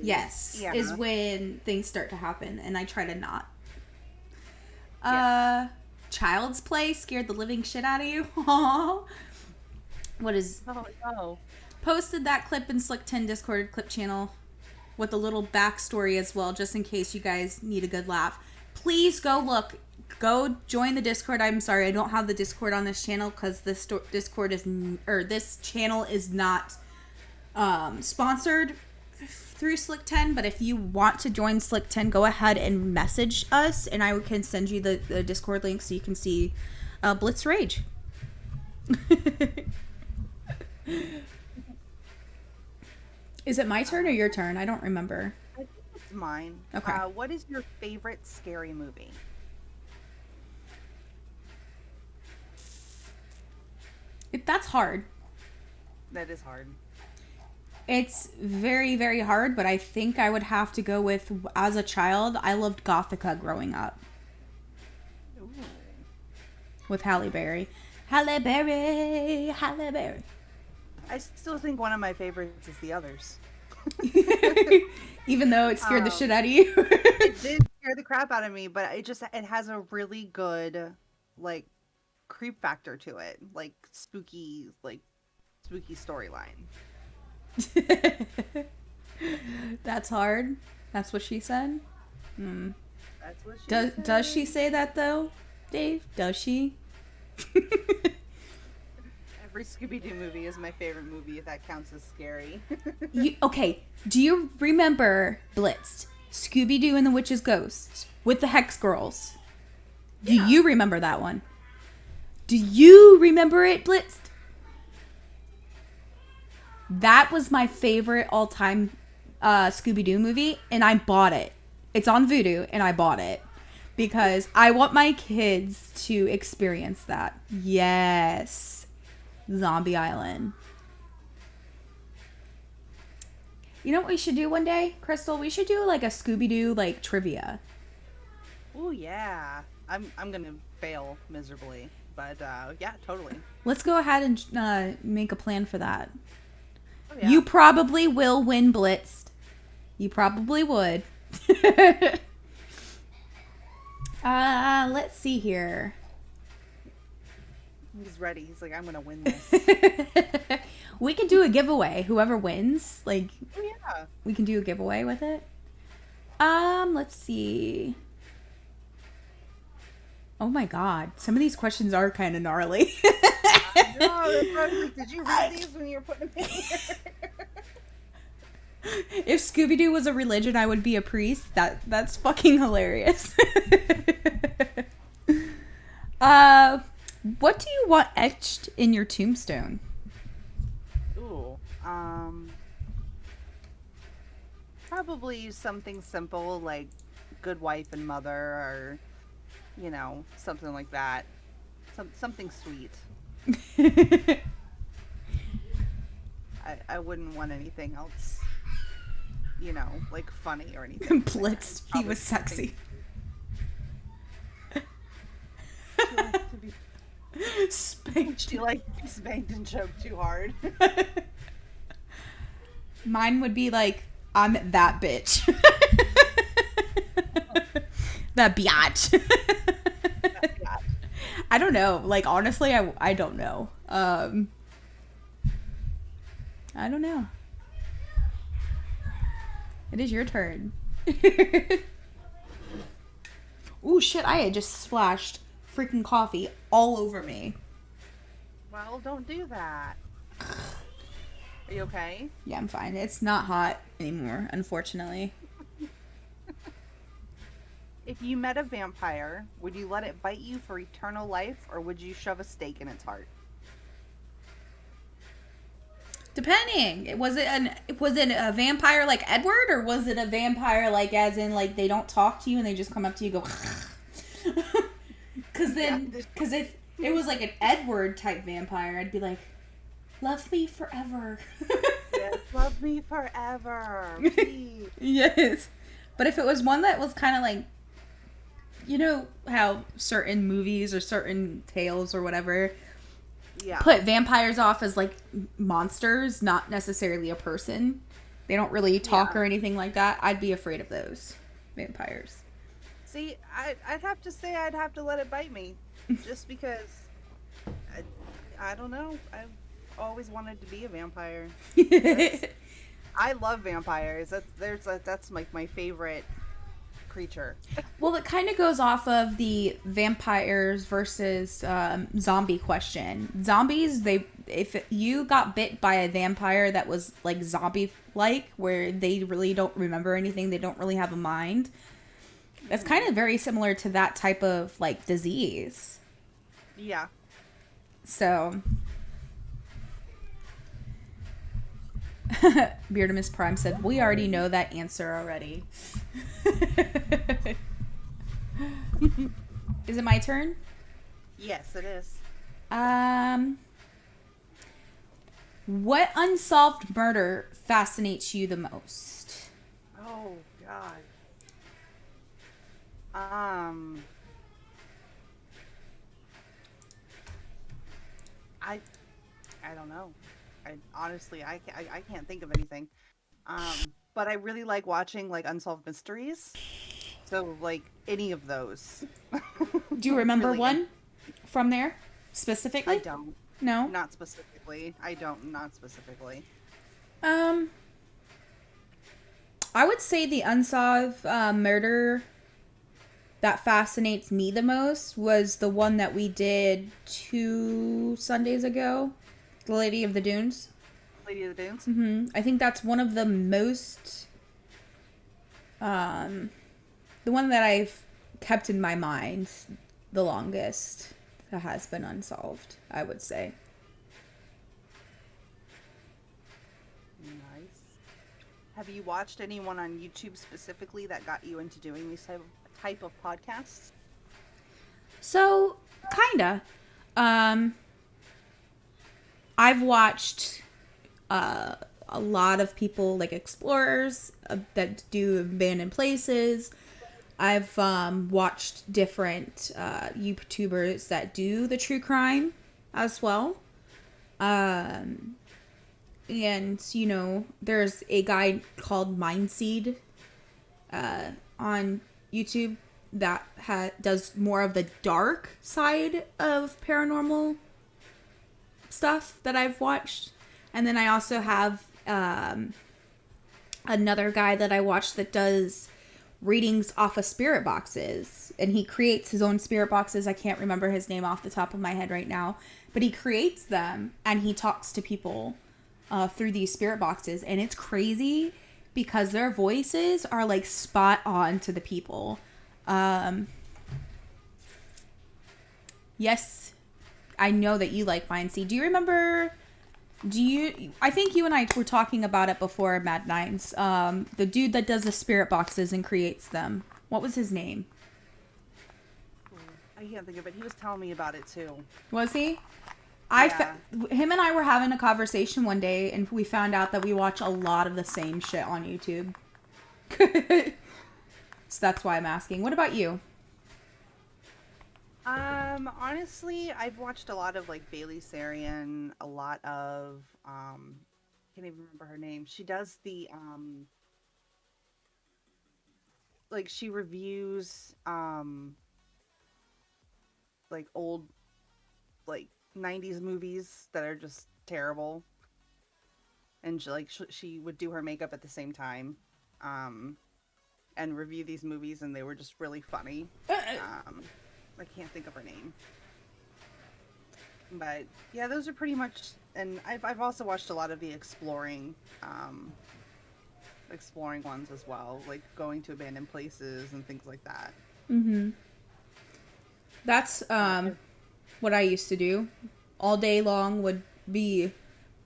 Yes, yeah. is when things start to happen, and I try to not. Yes. Child's Play scared the living shit out of you. What is? Oh no. Posted that clip in Slick 10 Discord clip channel with a little backstory as well, just in case you guys need a good laugh. Please go join the Discord. I'm sorry, I don't have the Discord on this channel because this this channel is not sponsored through Slick 10. But if you want to join Slick 10, go ahead and message us, and I can send you the Discord link so you can see Blitz Rage. Is it my turn or your turn? I don't remember. I think it's mine. Okay. What is your favorite scary movie? That's hard. That is hard. It's very, very hard, but I think I would have to go with, as a child, I loved Gothica growing up. Ooh. With Halle Berry. Halle Berry. I still think one of my favorites is The Others. Even though it scared the shit out of you. It did scare the crap out of me, but it has a really good, like, creep factor to it. Like, spooky storyline. That's hard. That's what she said? That's what she Does said. she say that, though, Dave? Does she? Every Scooby-Doo movie is my favorite movie, if that counts as scary. Okay, do you remember Blitzed? Scooby-Doo and the Witch's Ghost with the Hex Girls. Do Yeah. you remember that one? Do you remember it, Blitzed? That was my favorite all-time Scooby-Doo movie, and I bought it. It's on Vudu, and I bought it because I want my kids to experience that. Yes. Zombie Island. You know what we should do one day, Crystal? We should do like a Scooby-Doo like trivia. Oh yeah, I'm gonna fail miserably, but yeah, totally. Let's go ahead and make a plan for that. Oh, yeah. You probably will win Blitzed. You probably would. Let's see here. He's ready. He's like, I'm gonna win this. We can do a giveaway. Whoever wins, like, Oh yeah. we can do a giveaway with it. Let's see. Oh my god, some of these questions are kind of gnarly. No, that's what I was like, did you read these when you were putting them in here? If Scooby-Doo was a religion, I would be a priest. That's fucking hilarious. What do you want etched in your tombstone? Ooh, probably something simple like good wife and mother, or you know, something like that. Something sweet. I wouldn't want anything else, you know, like funny or anything. Blitzed. He was sexy. To be, Spanked. she like spanked and choked too hard. Mine would be like, I'm that bitch. That biatch. Yeah. I don't know. Like, honestly, I don't know. I don't know. It is your turn. Ooh, shit. I had just splashed freaking coffee all over me. Well, don't do that. Are you okay? Yeah, I'm fine. It's not hot anymore, unfortunately. If you met a vampire, would you let it bite you for eternal life, or would you shove a stake in its heart? Depending. Was it a vampire like Edward, or was it a vampire like as in like they don't talk to you and they just come up to you and go Cuz if it was like an Edward type vampire, I'd be like, "Love me forever." Yes, love me forever, please. Yes. But if it was one that was kind of like, you know how certain movies or certain tales or whatever Yeah. put vampires off as like monsters, not necessarily a person. They don't really talk Yeah. or anything like that. I'd be afraid of those vampires. See, I'd have to say I'd have to let it bite me, just because. I don't know. I've always wanted to be a vampire. I love vampires. That's like my favorite creature. Well, it kind of goes off of the vampires versus zombie question. Zombies, if you got bit by a vampire that was like zombie-like, where they really don't remember anything, they don't really have a mind, that's kind of very similar to that type of like disease. Yeah. So, Beardamus Prime said, "We already know that answer already." Is it my turn? Yes, it is. What unsolved murder fascinates you the most? Oh God. I don't know. I can't think of anything. But I really like watching like unsolved mysteries. So like any of those. Do you remember Really. one from there specifically? I don't. No. Not specifically. I don't. Not specifically. I would say the unsolved murder that fascinates me the most was the one that we did 2 Sundays ago, The Lady of the Dunes. Lady of the Dunes. I think that's one of the most, the one that I've kept in my mind the longest that has been unsolved, I would say. Nice. Have you watched anyone on YouTube specifically that got you into doing these type of podcasts? So, kinda. I've watched a lot of people, like explorers that do abandoned places. I've watched different YouTubers that do the true crime as well. And, you know, there's a guy called Mindseed on YouTube that does more of the dark side of paranormal stuff that I've watched. And then I also have another guy that I watched that does readings off of spirit boxes, and he creates his own spirit boxes. I can't remember his name off the top of my head right now, but he creates them and he talks to people through these spirit boxes, and it's crazy because their voices are like spot on to the people. Yes, I know that you like Mindseed. Do you remember? I think you and I were talking about it before, Mad Nines. The dude that does the spirit boxes and creates them. What was his name? I can't think of it. He was telling me about it too. Was he? Yeah. Him and I were having a conversation one day, and we found out that we watch a lot of the same shit on YouTube. So that's why I'm asking. What about you? Honestly, I've watched a lot of like Bailey Sarian, a lot of can't even remember her name. She does the like she reviews like old like 90s movies that are just terrible. And she would do her makeup at the same time. And review these movies, and they were just really funny. I can't think of her name. But yeah, those are pretty much, and I've also watched a lot of the exploring ones as well, like going to abandoned places and things like that. Mm-hmm. That's what I used to do. All day long would be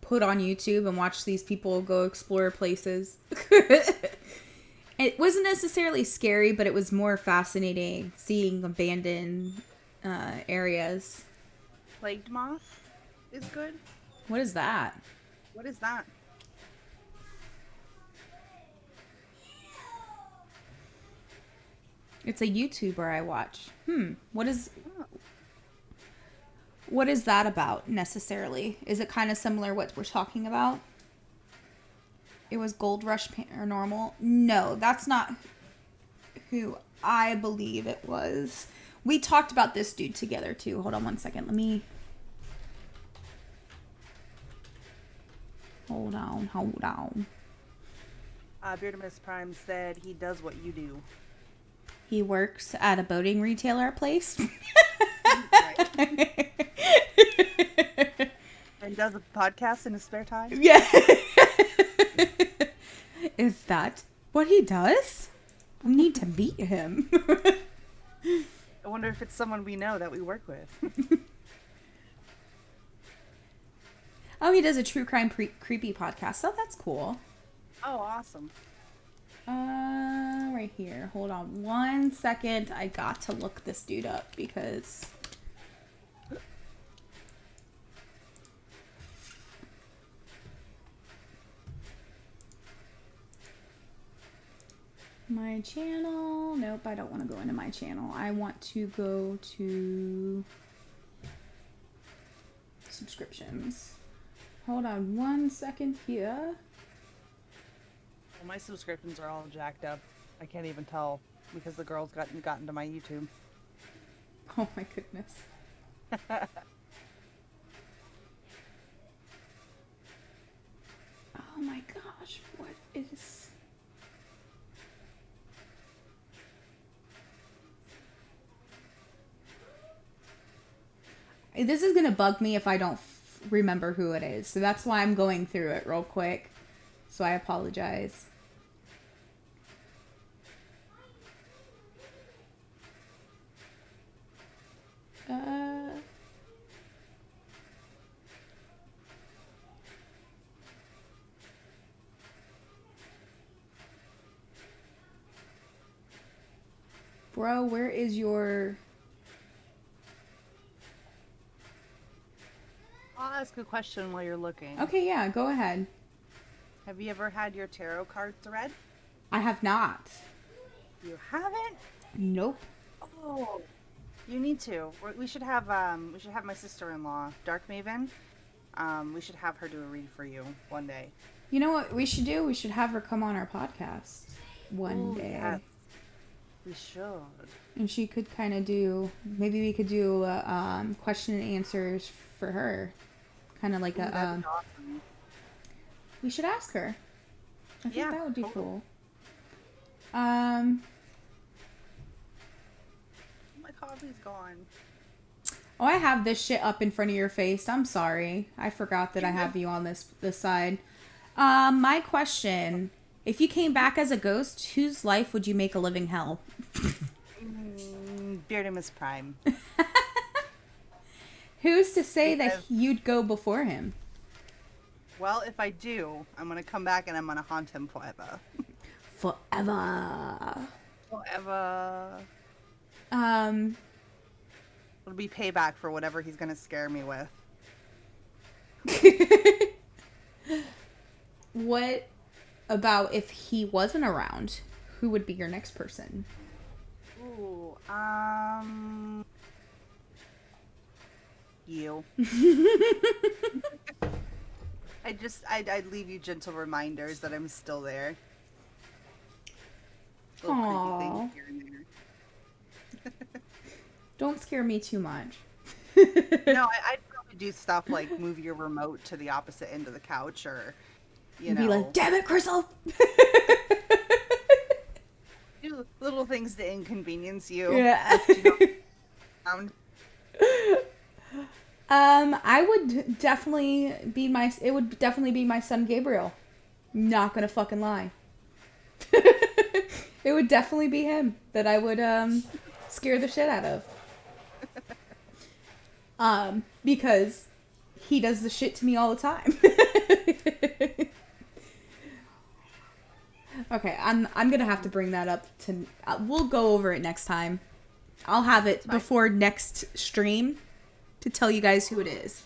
put on YouTube and watch these people go explore places. It wasn't necessarily scary, but it was more fascinating seeing abandoned areas. Plagued Moth is good. What is that? What is that? It's a YouTuber I watch. What is that about necessarily? Is it kind of similar what we're talking about? It was Gold Rush Paranormal. No, that's not who I believe it was. We talked about this dude together too. Hold on one second. Let me... Hold on. Beardamus Prime said he does what you do. He works at a boating retailer place. And does a podcast in his spare time. Yeah. Is that what he does? We need to meet him. I wonder if it's someone we know that we work with. Oh, he does a true crime creepy podcast. Oh, that's cool. Oh, awesome. Right here. Hold on one second. I got to look this dude up because... My channel. Nope, I don't want to go into my channel. I want to go to subscriptions. Hold on one second here. Well, my subscriptions are all jacked up. I can't even tell because the girls gotten to my YouTube. Oh my goodness. Oh my gosh, what is... This is gonna bug me if I don't remember who it is. So that's why I'm going through it real quick. So I apologize. Bro, where is your... I'll ask a question while you're looking. Okay, yeah, go ahead. Have you ever had your tarot cards read? I have not. You haven't? Nope. Oh, you need to. We should have my sister-in-law, Dark Maven. We should have her do a read for you one day. You know what we should do? We should have her come on our podcast one Ooh, day. yes. We should. And she could kind of do, maybe we could do question and answers for her. Kind of like Ooh, a, that'd be awesome. we should ask her. I think Yeah, that would be totally. cool. My coffee's gone. Oh, I have this shit up in front of your face. I'm sorry. I forgot that I have you on this side. My question, if you came back as a ghost, whose life would you make a living hell? Beardimus Prime. Who's to say that you'd go before him? Well, if I do, I'm gonna come back and I'm gonna haunt him forever. Forever. Forever. It'll be payback for whatever he's gonna scare me with. What about if he wasn't around? Who would be your next person? Ooh, you. I'd leave you gentle reminders that I'm still there. Little Aww. creepy things here and there. Don't scare me too much. No, I'd probably do stuff like move your remote to the opposite end of the couch, or you know, Be like, damn it, Crystal! do little things to inconvenience you. Yeah. I would definitely be it would definitely be my son Gabriel. Not gonna fucking lie. It would definitely be him that I would scare the shit out of. Because he does the shit to me all the time. Okay, I'm gonna have to bring that up to. We'll go over it next time. I'll have it before next stream to tell you guys who it is.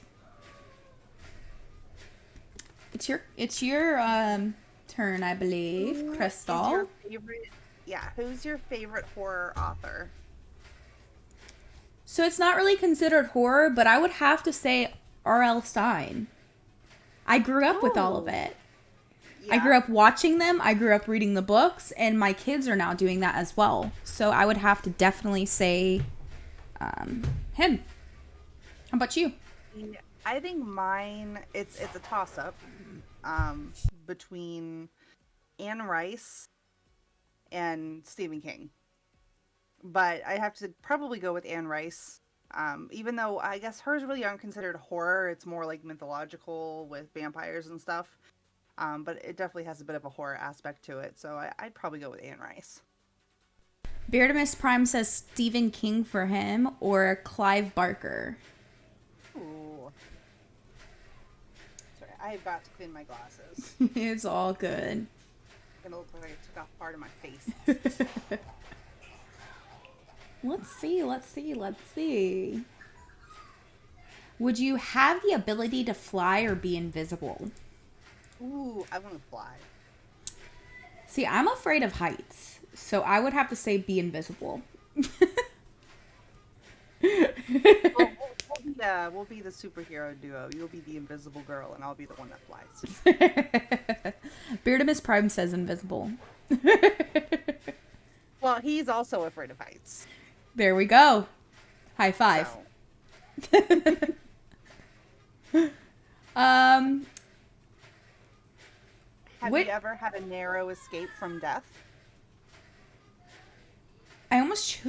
It's your turn, I believe, Crystal. Who's your favorite horror author? So it's not really considered horror, but I would have to say R.L. Stein. I grew up with all of it. I grew up watching them, I grew up reading the books, and my kids are now doing that as well. So I would have to definitely say him. How about you? Yeah, I think mine, it's a toss-up between Anne Rice and Stephen King. But I have to probably go with Anne Rice. Even though I guess hers really aren't considered horror, it's more like mythological with vampires and stuff. But it definitely has a bit of a horror aspect to it, so I'd probably go with Anne Rice. Beardimus Prime says Stephen King for him or Clive Barker. Ooh. Sorry, I've got to clean my glasses. It's all good. It looks like I took off part of my face. Let's see. Would you have the ability to fly or be invisible? Ooh, I want to fly. See, I'm afraid of heights, so I would have to say be invisible. We'll be the superhero duo. You'll be the invisible girl, and I'll be the one that flies. Beardimus Prime says invisible. Well, he's also afraid of heights. There we go. High five. So. Have What- you ever had a narrow escape from death? I almost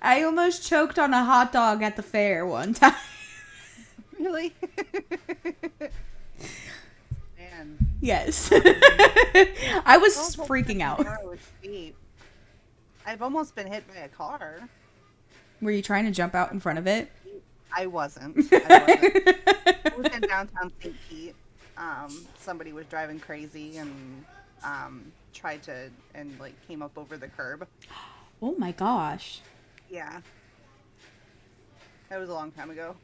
I almost choked on a hot dog at the fair one time. Really? Man. Yes. I was Don't hold freaking my out. car with feet. I've almost been hit by a car. Were you trying to jump out in front of it? I wasn't. I was in downtown St. Pete. Somebody was driving crazy and tried to and like came up over the curb. Oh my gosh. Yeah. That was a long time ago.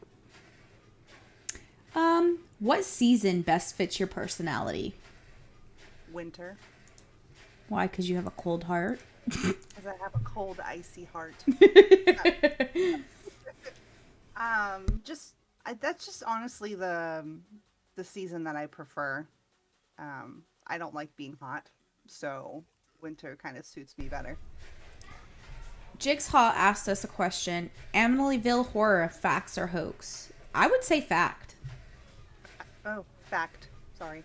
What season best fits your personality? Winter. Why? Because you have a cold heart? Because I have a cold, icy heart. That's just honestly the season that I prefer. I don't like being hot, so winter kind of suits me better. Jigsaw asked us a question. Amityville Horror, facts or hoax? I would say fact. Oh, fact. Sorry.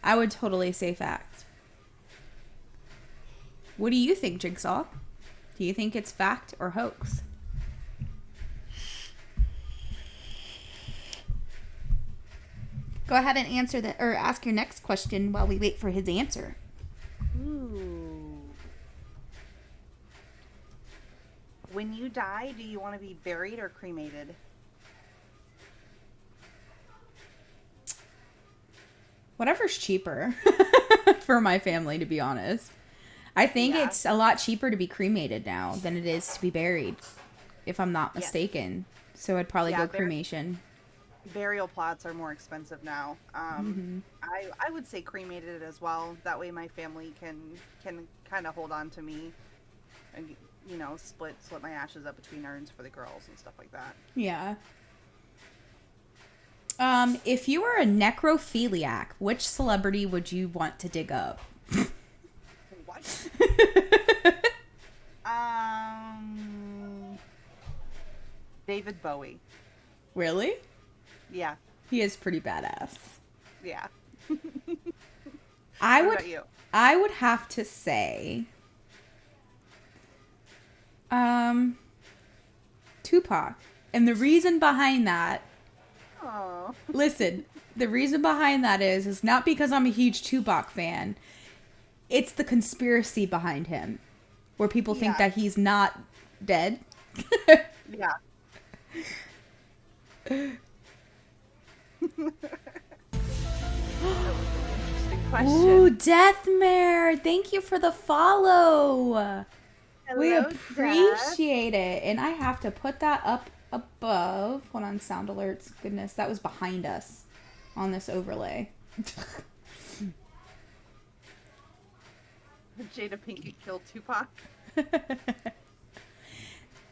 I would totally say fact. What do you think, Jigsaw? Do you think it's fact or hoax? Go ahead and answer that, or ask your next question while we wait for his answer. Ooh. When you die, do you want to be buried or cremated? Whatever's cheaper for my family, to be honest. I think Yeah. it's a lot cheaper to be cremated now than it is to be buried, if I'm not Yes. mistaken. So I'd probably Yeah, go cremation. Burial plots are more expensive now. I would say cremated as well. That way my family can kind of hold on to me and split my ashes up between urns for the girls and stuff like that. Yeah. If you were a necrophiliac, which celebrity would you want to dig up? What? David Bowie. Really? Yeah. He is pretty badass. Yeah. I What would about you? I would have to say Tupac. And the reason behind that, Oh. listen, the reason behind that is not because I'm a huge Tupac fan. It's the conspiracy behind him, where people think Yeah. that he's not dead. Yeah. Interesting question. Ooh, Deathmare! Thank you for the follow. We Hello, appreciate it. And I have to put that up above. Hold on, sound alerts. Goodness, that was behind us on this overlay. Jada Pinkett killed Tupac.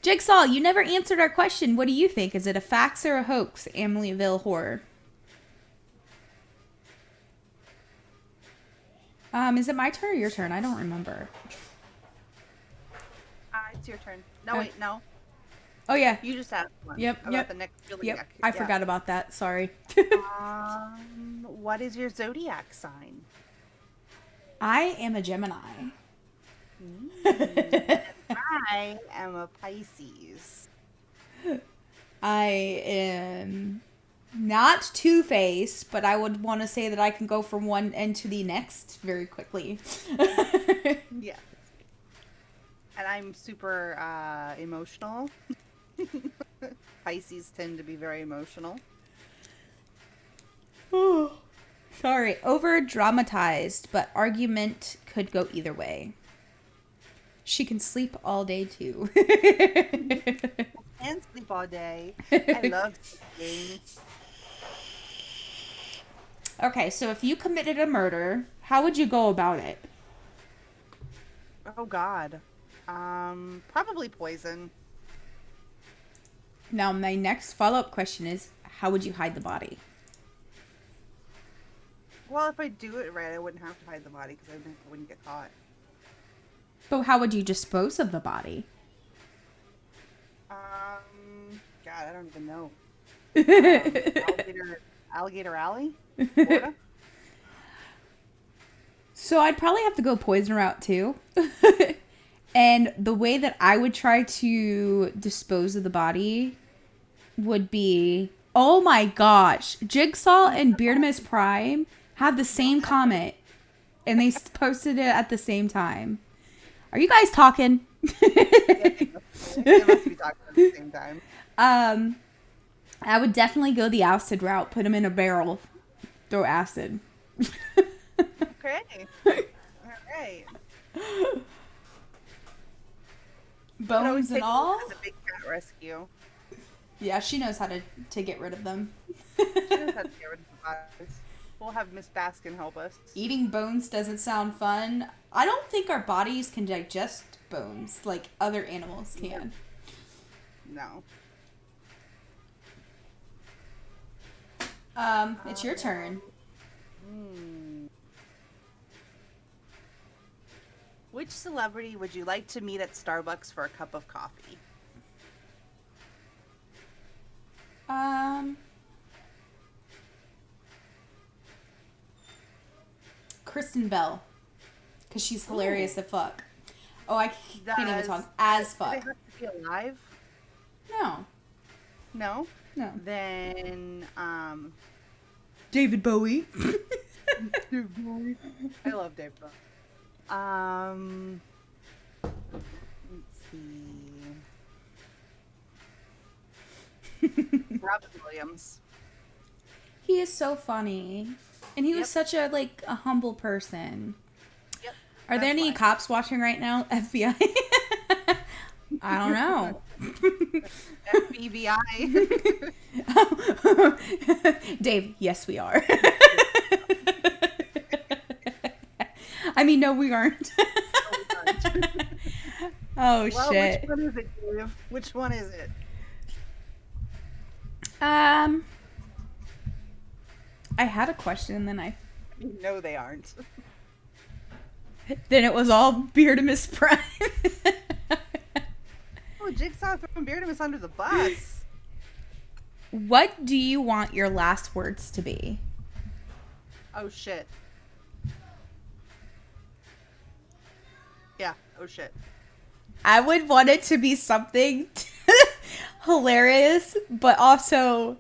Jigsaw, you never answered our question. What do you think? Is it a fax or a hoax, Amityville Horror? Is it my turn or your turn? I don't remember. It's your turn. No, wait, no. Oh, yeah. You just asked one. Yep, About yep. the necrophiliac. Yep, I forgot about that. Sorry. What is your zodiac sign? I am a Gemini. I am a Pisces. I am not two-faced, but I would want to say that I can go from one end to the next very quickly. Yeah. And I'm super emotional. Pisces tend to be very emotional. Sorry, over-dramatized, but argument could go either way. She can sleep all day, too. And sleep all day. I love sleeping. Okay, so if you committed a murder, how would you go about it? Oh, God. Probably poison. Now, my next follow-up question is, how would you hide the body? Well, if I do it right, I wouldn't have to hide the body because I wouldn't get caught. But how would you dispose of the body? God, I don't even know. Alligator Alley? Florida? So I'd probably have to go poison route too. And the way that I would try to dispose of the body would be, oh my gosh, Jigsaw and Beardamus Prime had the same comment, and they posted it at the same time. Are you guys talking? They must be talking at the same time. I would definitely go the acid route. Put them in a barrel, throw acid. Okay. All right. Bones and all. It's a big cat rescue. Yeah, she knows how to get rid of them. She knows how to get rid of the bodies. We'll have Miss Baskin help us. Eating bones doesn't sound fun. I don't think our bodies can digest bones like other animals can. No. It's your turn. Which celebrity would you like to meet at Starbucks for a cup of coffee? Kristen Bell. Because she's hilarious as fuck. Oh, I can't even talk. As Do they fuck. have to be alive? No. No? No. Then, David Bowie. I love Dave Bowie. Let's see. Robin Williams. He is so funny. And he was Yep. such a humble person. Yep. Are there That's any why. cops watching right now? FBI? I don't know. FBI. Dave, yes, we are. I mean, no, we aren't. Oh, Well, shit. which one is it, Dave? Which one is it? I had a question, and then No, they aren't. then it was all Beardamus Prime. Oh, Jigsaw throwing Beardamus under the bus. What do you want your last words to be? Oh, shit. Yeah, oh, shit. I would want it to be something hilarious, but also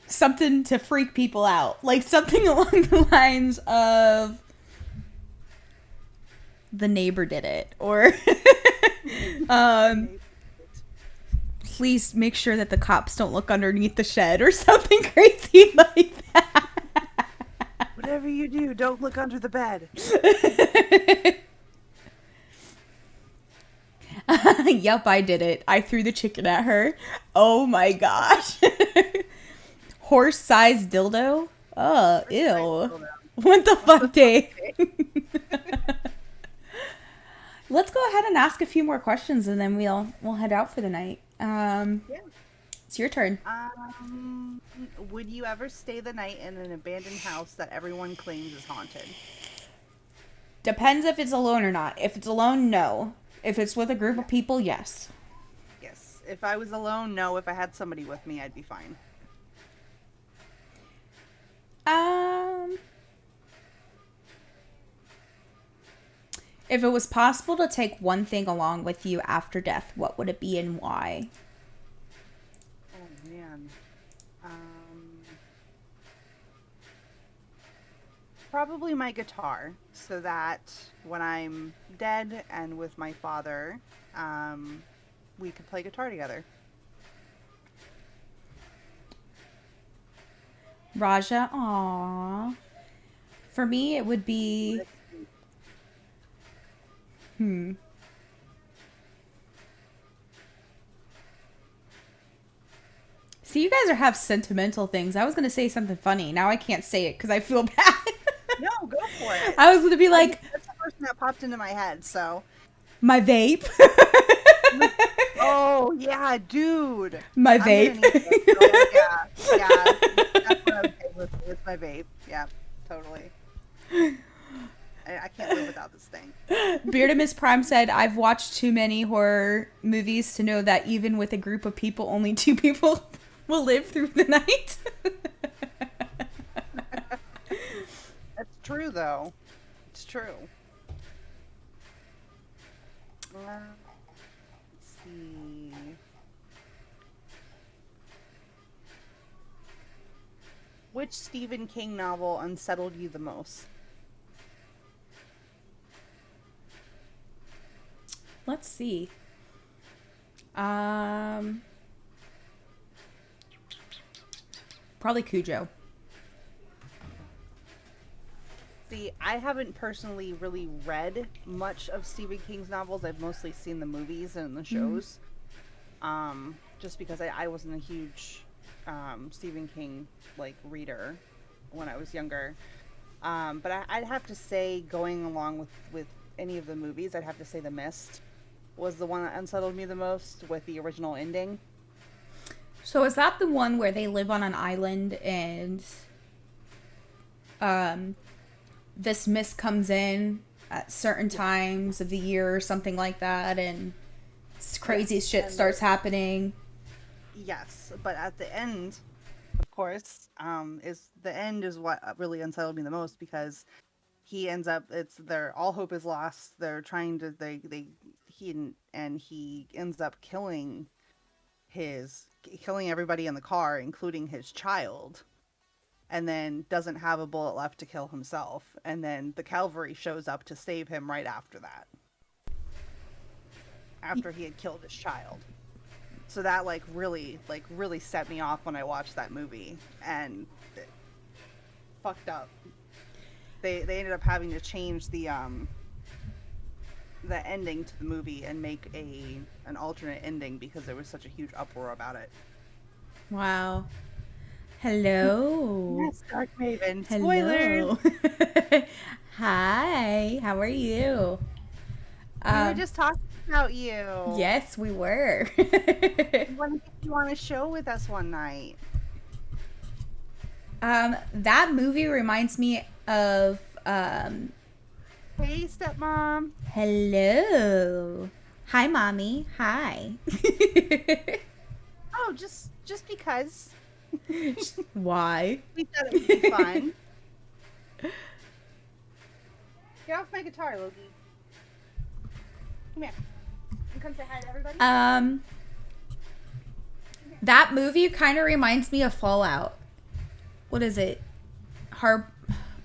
something to freak people out. Like something along the lines of the neighbor did it, or please make sure that the cops don't look underneath the shed or something crazy like that. Whatever you do, don't look under the bed. Yup, I did it. I threw the chicken at her. Oh my gosh. Horse-sized dildo? Oh, ew. What the fuck, Dave? Let's go ahead and ask a few more questions, and then we'll head out for the night. Yeah. It's your turn. Would you ever stay the night in an abandoned house that everyone claims is haunted? Depends if it's alone or not. If it's alone, no. If it's with a group of people, yes. Yes. If I was alone, no. If I had somebody with me, I'd be fine. If it was possible to take one thing along with you after death, what would it be and why? Oh, man. Probably my guitar, so that when I'm dead and with my father, we could play guitar together. Raja, aww. For me, it would be... See, you guys have sentimental things. I was going to say something funny. Now I can't say it because I feel bad. No, go for it. I was going to be like, That's the first thing that popped into my head, so. my vape. Oh, yeah, dude. My I'm gonna vape. need this. Yeah. That's what I would say with it's my vape. Yeah, totally. I can't live without this thing. Beardamus Prime said, I've watched too many horror movies to know that even with a group of people, only 2 people will live through the night. That's true, though. It's true. Let's see. Which Stephen King novel unsettled you the most? Let's see. Probably Cujo. See, I haven't personally really read much of Stephen King's novels. I've mostly seen the movies and the shows. Just because I wasn't a huge Stephen King like reader when I was younger. But I'd have to say, going along with any of the movies, I'd have to say The Mist was the one that unsettled me the most with the original ending. So is that the one where they live on an island and this mist comes in at certain times of the year or something like that, and crazy shit and starts happening? Yes, but at the end, of course, is the end is what really unsettled me the most, because he ends up, it's their all hope is lost. They're trying to he ends up killing everybody in the car, including his child, and then doesn't have a bullet left to kill himself, and then the cavalry shows up to save him right after that, after he had killed his child. So that really set me off when I watched that movie, and it fucked up. They ended up having to change the ending to the movie and make an alternate ending because there was such a huge uproar about it. Wow. Hello. Yes, Dark Maven. Hello. Spoilers. Hi. How are you? We were just talking about you. Yes, we were. We want to get you on a show with us one night. That movie reminds me of Hey, stepmom. hello. Hi, mommy. Hi. Oh, just because Why? we thought it would be fun. Get off my guitar, Loki. Come here. You come say hi to everybody. That movie kind of reminds me of Fallout. What is it?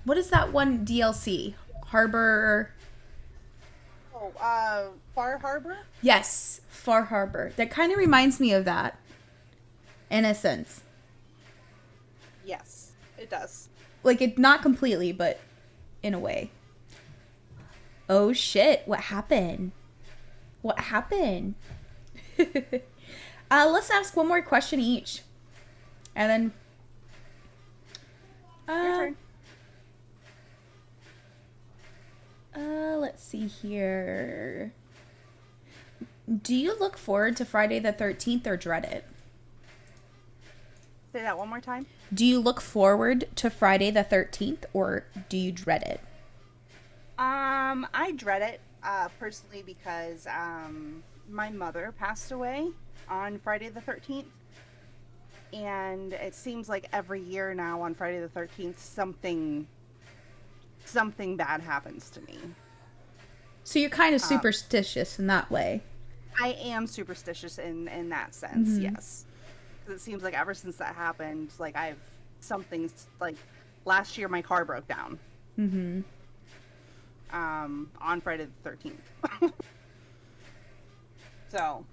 What is that one DLC? Harbor. Oh, Far Harbor? Yes, Far Harbor. That kind of reminds me of that. In a sense. Yes, it does. Like, it not completely, but in a way. Oh shit, what happened? What happened? Let's ask one more question each. And then Your turn. let's see here. Do you look forward to Friday the 13th or dread it? Say that one more time. Do you look forward to Friday the 13th or do you dread it? I dread it, personally, because my mother passed away on Friday the 13th. And it seems like every year now on Friday the 13th, something bad happens to me. So you're kind of superstitious in that way. I am superstitious in that sense, yes. Because it seems like ever since that happened, like something's like last year my car broke down. On Friday the 13th. So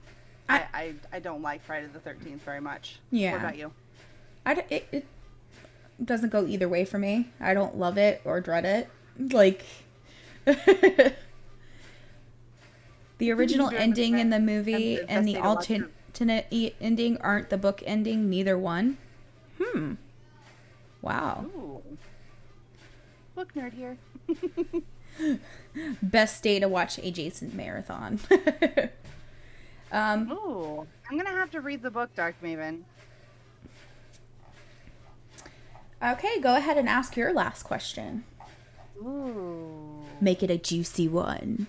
I don't like Friday the 13th very much. Yeah. What about you? It doesn't go either way for me. I don't love it or dread it. Like, the original ending in the movie and the alternate ending aren't the book ending, neither one. Wow. Ooh. Book nerd here. Best day to watch a Jason marathon. Ooh. I'm gonna have to read the book, Dark Maven. Okay, go ahead and ask your last question. Ooh. Make it a juicy one.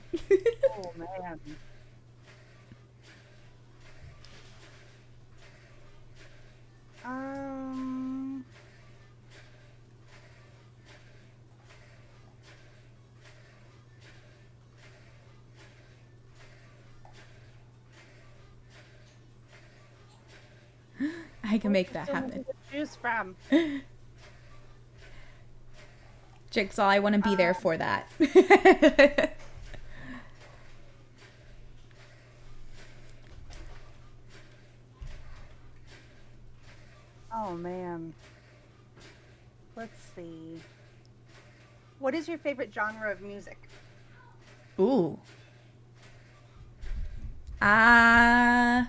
Oh man. I can make that So many happen. to choose from. Jigsaw, I want to be there for that. Oh man. Let's see. What is your favorite genre of music? Ooh. I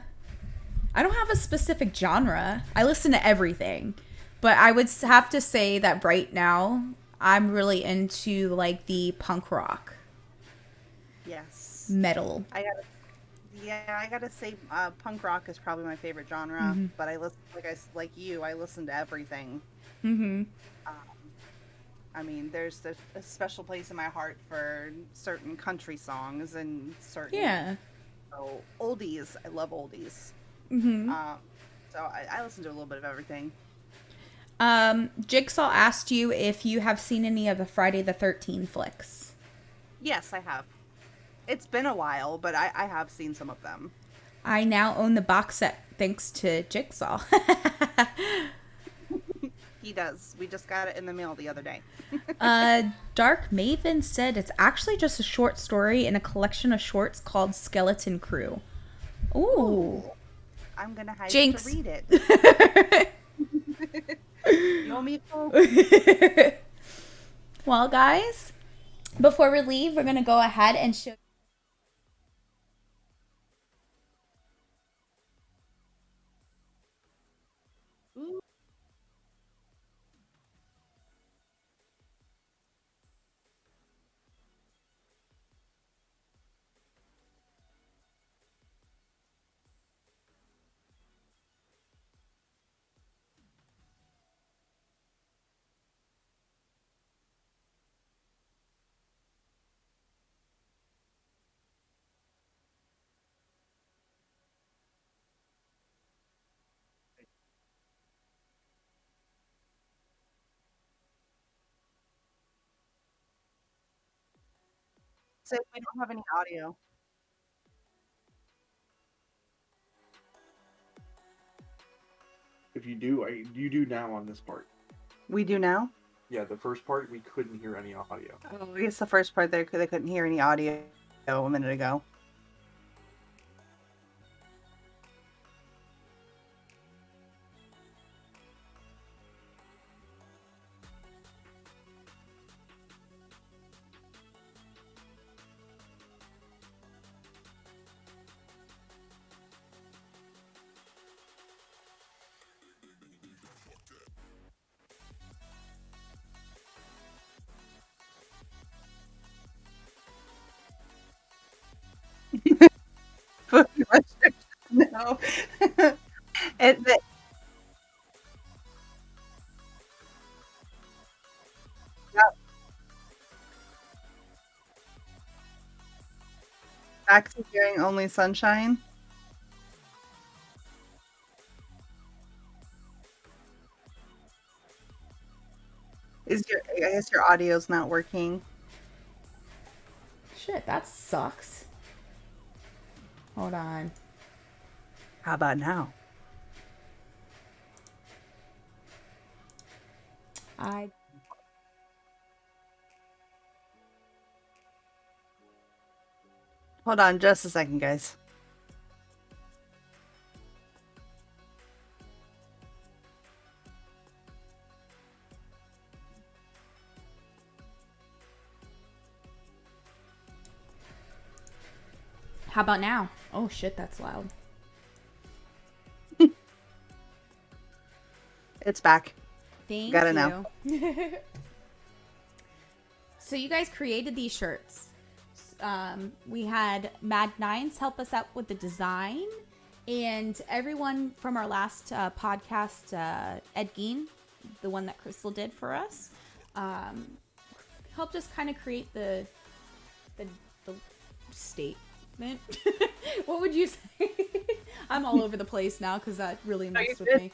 don't have a specific genre. I listen to everything. But I would have to say that right now, I'm really into like the punk rock, Yes. metal. I gotta say, punk rock is probably my favorite genre. Mm-hmm. But I listen, like you, I listen to everything. Mm-hmm. Um, I mean, there's a special place in my heart for certain country songs and certain Yeah. oldies. I love oldies. Mm-hmm. Um, so I listen to a little bit of everything. Jigsaw asked you if you have seen any of the Friday the 13th flicks. Yes, I have. It's been a while, but I have seen some of them. I now own the box set thanks to Jigsaw. He does. We just got it in the mail the other day. Dark Maven said it's actually just a short story in a collection of shorts called Skeleton Crew. Ooh. I'm gonna have Jinx. to read it. You owe me a Coke. Well, guys, before we leave, we're going to go ahead and show. So we don't have any audio. If you do, you do now on this part. We do now. Yeah, the first part we couldn't hear any audio. Oh, I guess the first part there, they couldn't hear any audio a minute ago. No. it, back to hearing only sunshine. I guess your audio's not working. Shit, that sucks. Hold on. How about now? I. Hold on just a second, guys. How about now? Oh shit, that's loud. It's back. Thank Got it you. now. So you guys created these shirts. We had Mad Nines help us out with the design, and everyone from our last podcast, Ed Gein, the one that Crystal did for us, helped us kind of create the statement. What would you say? I'm all over the place now because that really messed with me.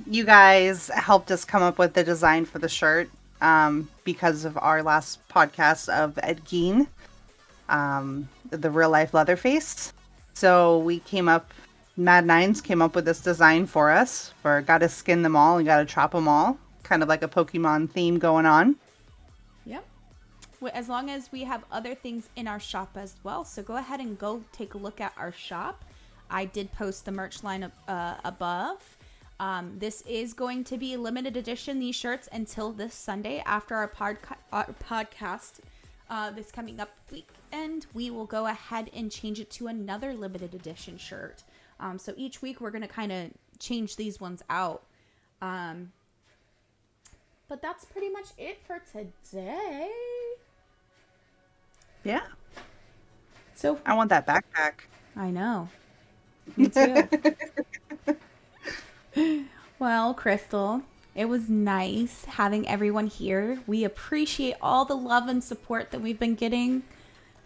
You guys helped us come up with the design for the shirt because of our last podcast of Ed Gein, the real life Leatherface. So we came up Mad Nines came up with this design for us for gotta skin them all and gotta chop them all. Kind of like a Pokemon theme going on. Yep. Well, as long as we have other things in our shop as well. So go ahead and go take a look at our shop. I did post the merch line above. This is going to be limited edition, these shirts, until this Sunday after our podcast this coming up weekend. We will go ahead and change it to another limited edition shirt. So each week we're going to kind of change these ones out. But that's pretty much it for today. Yeah. So I want that backpack. I know. Me too. Well, Crystal, it was nice having everyone here. We appreciate all the love and support that we've been getting,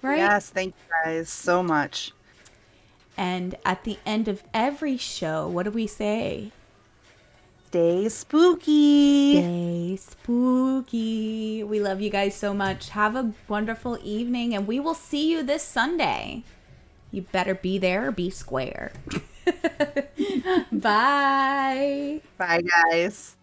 right? Yes, thank you guys so much. And at the end of every show, what do we say? Stay spooky. Stay spooky. We love you guys so much. Have a wonderful evening, and we will see you this Sunday. You better be there or be square. Bye. Bye, guys.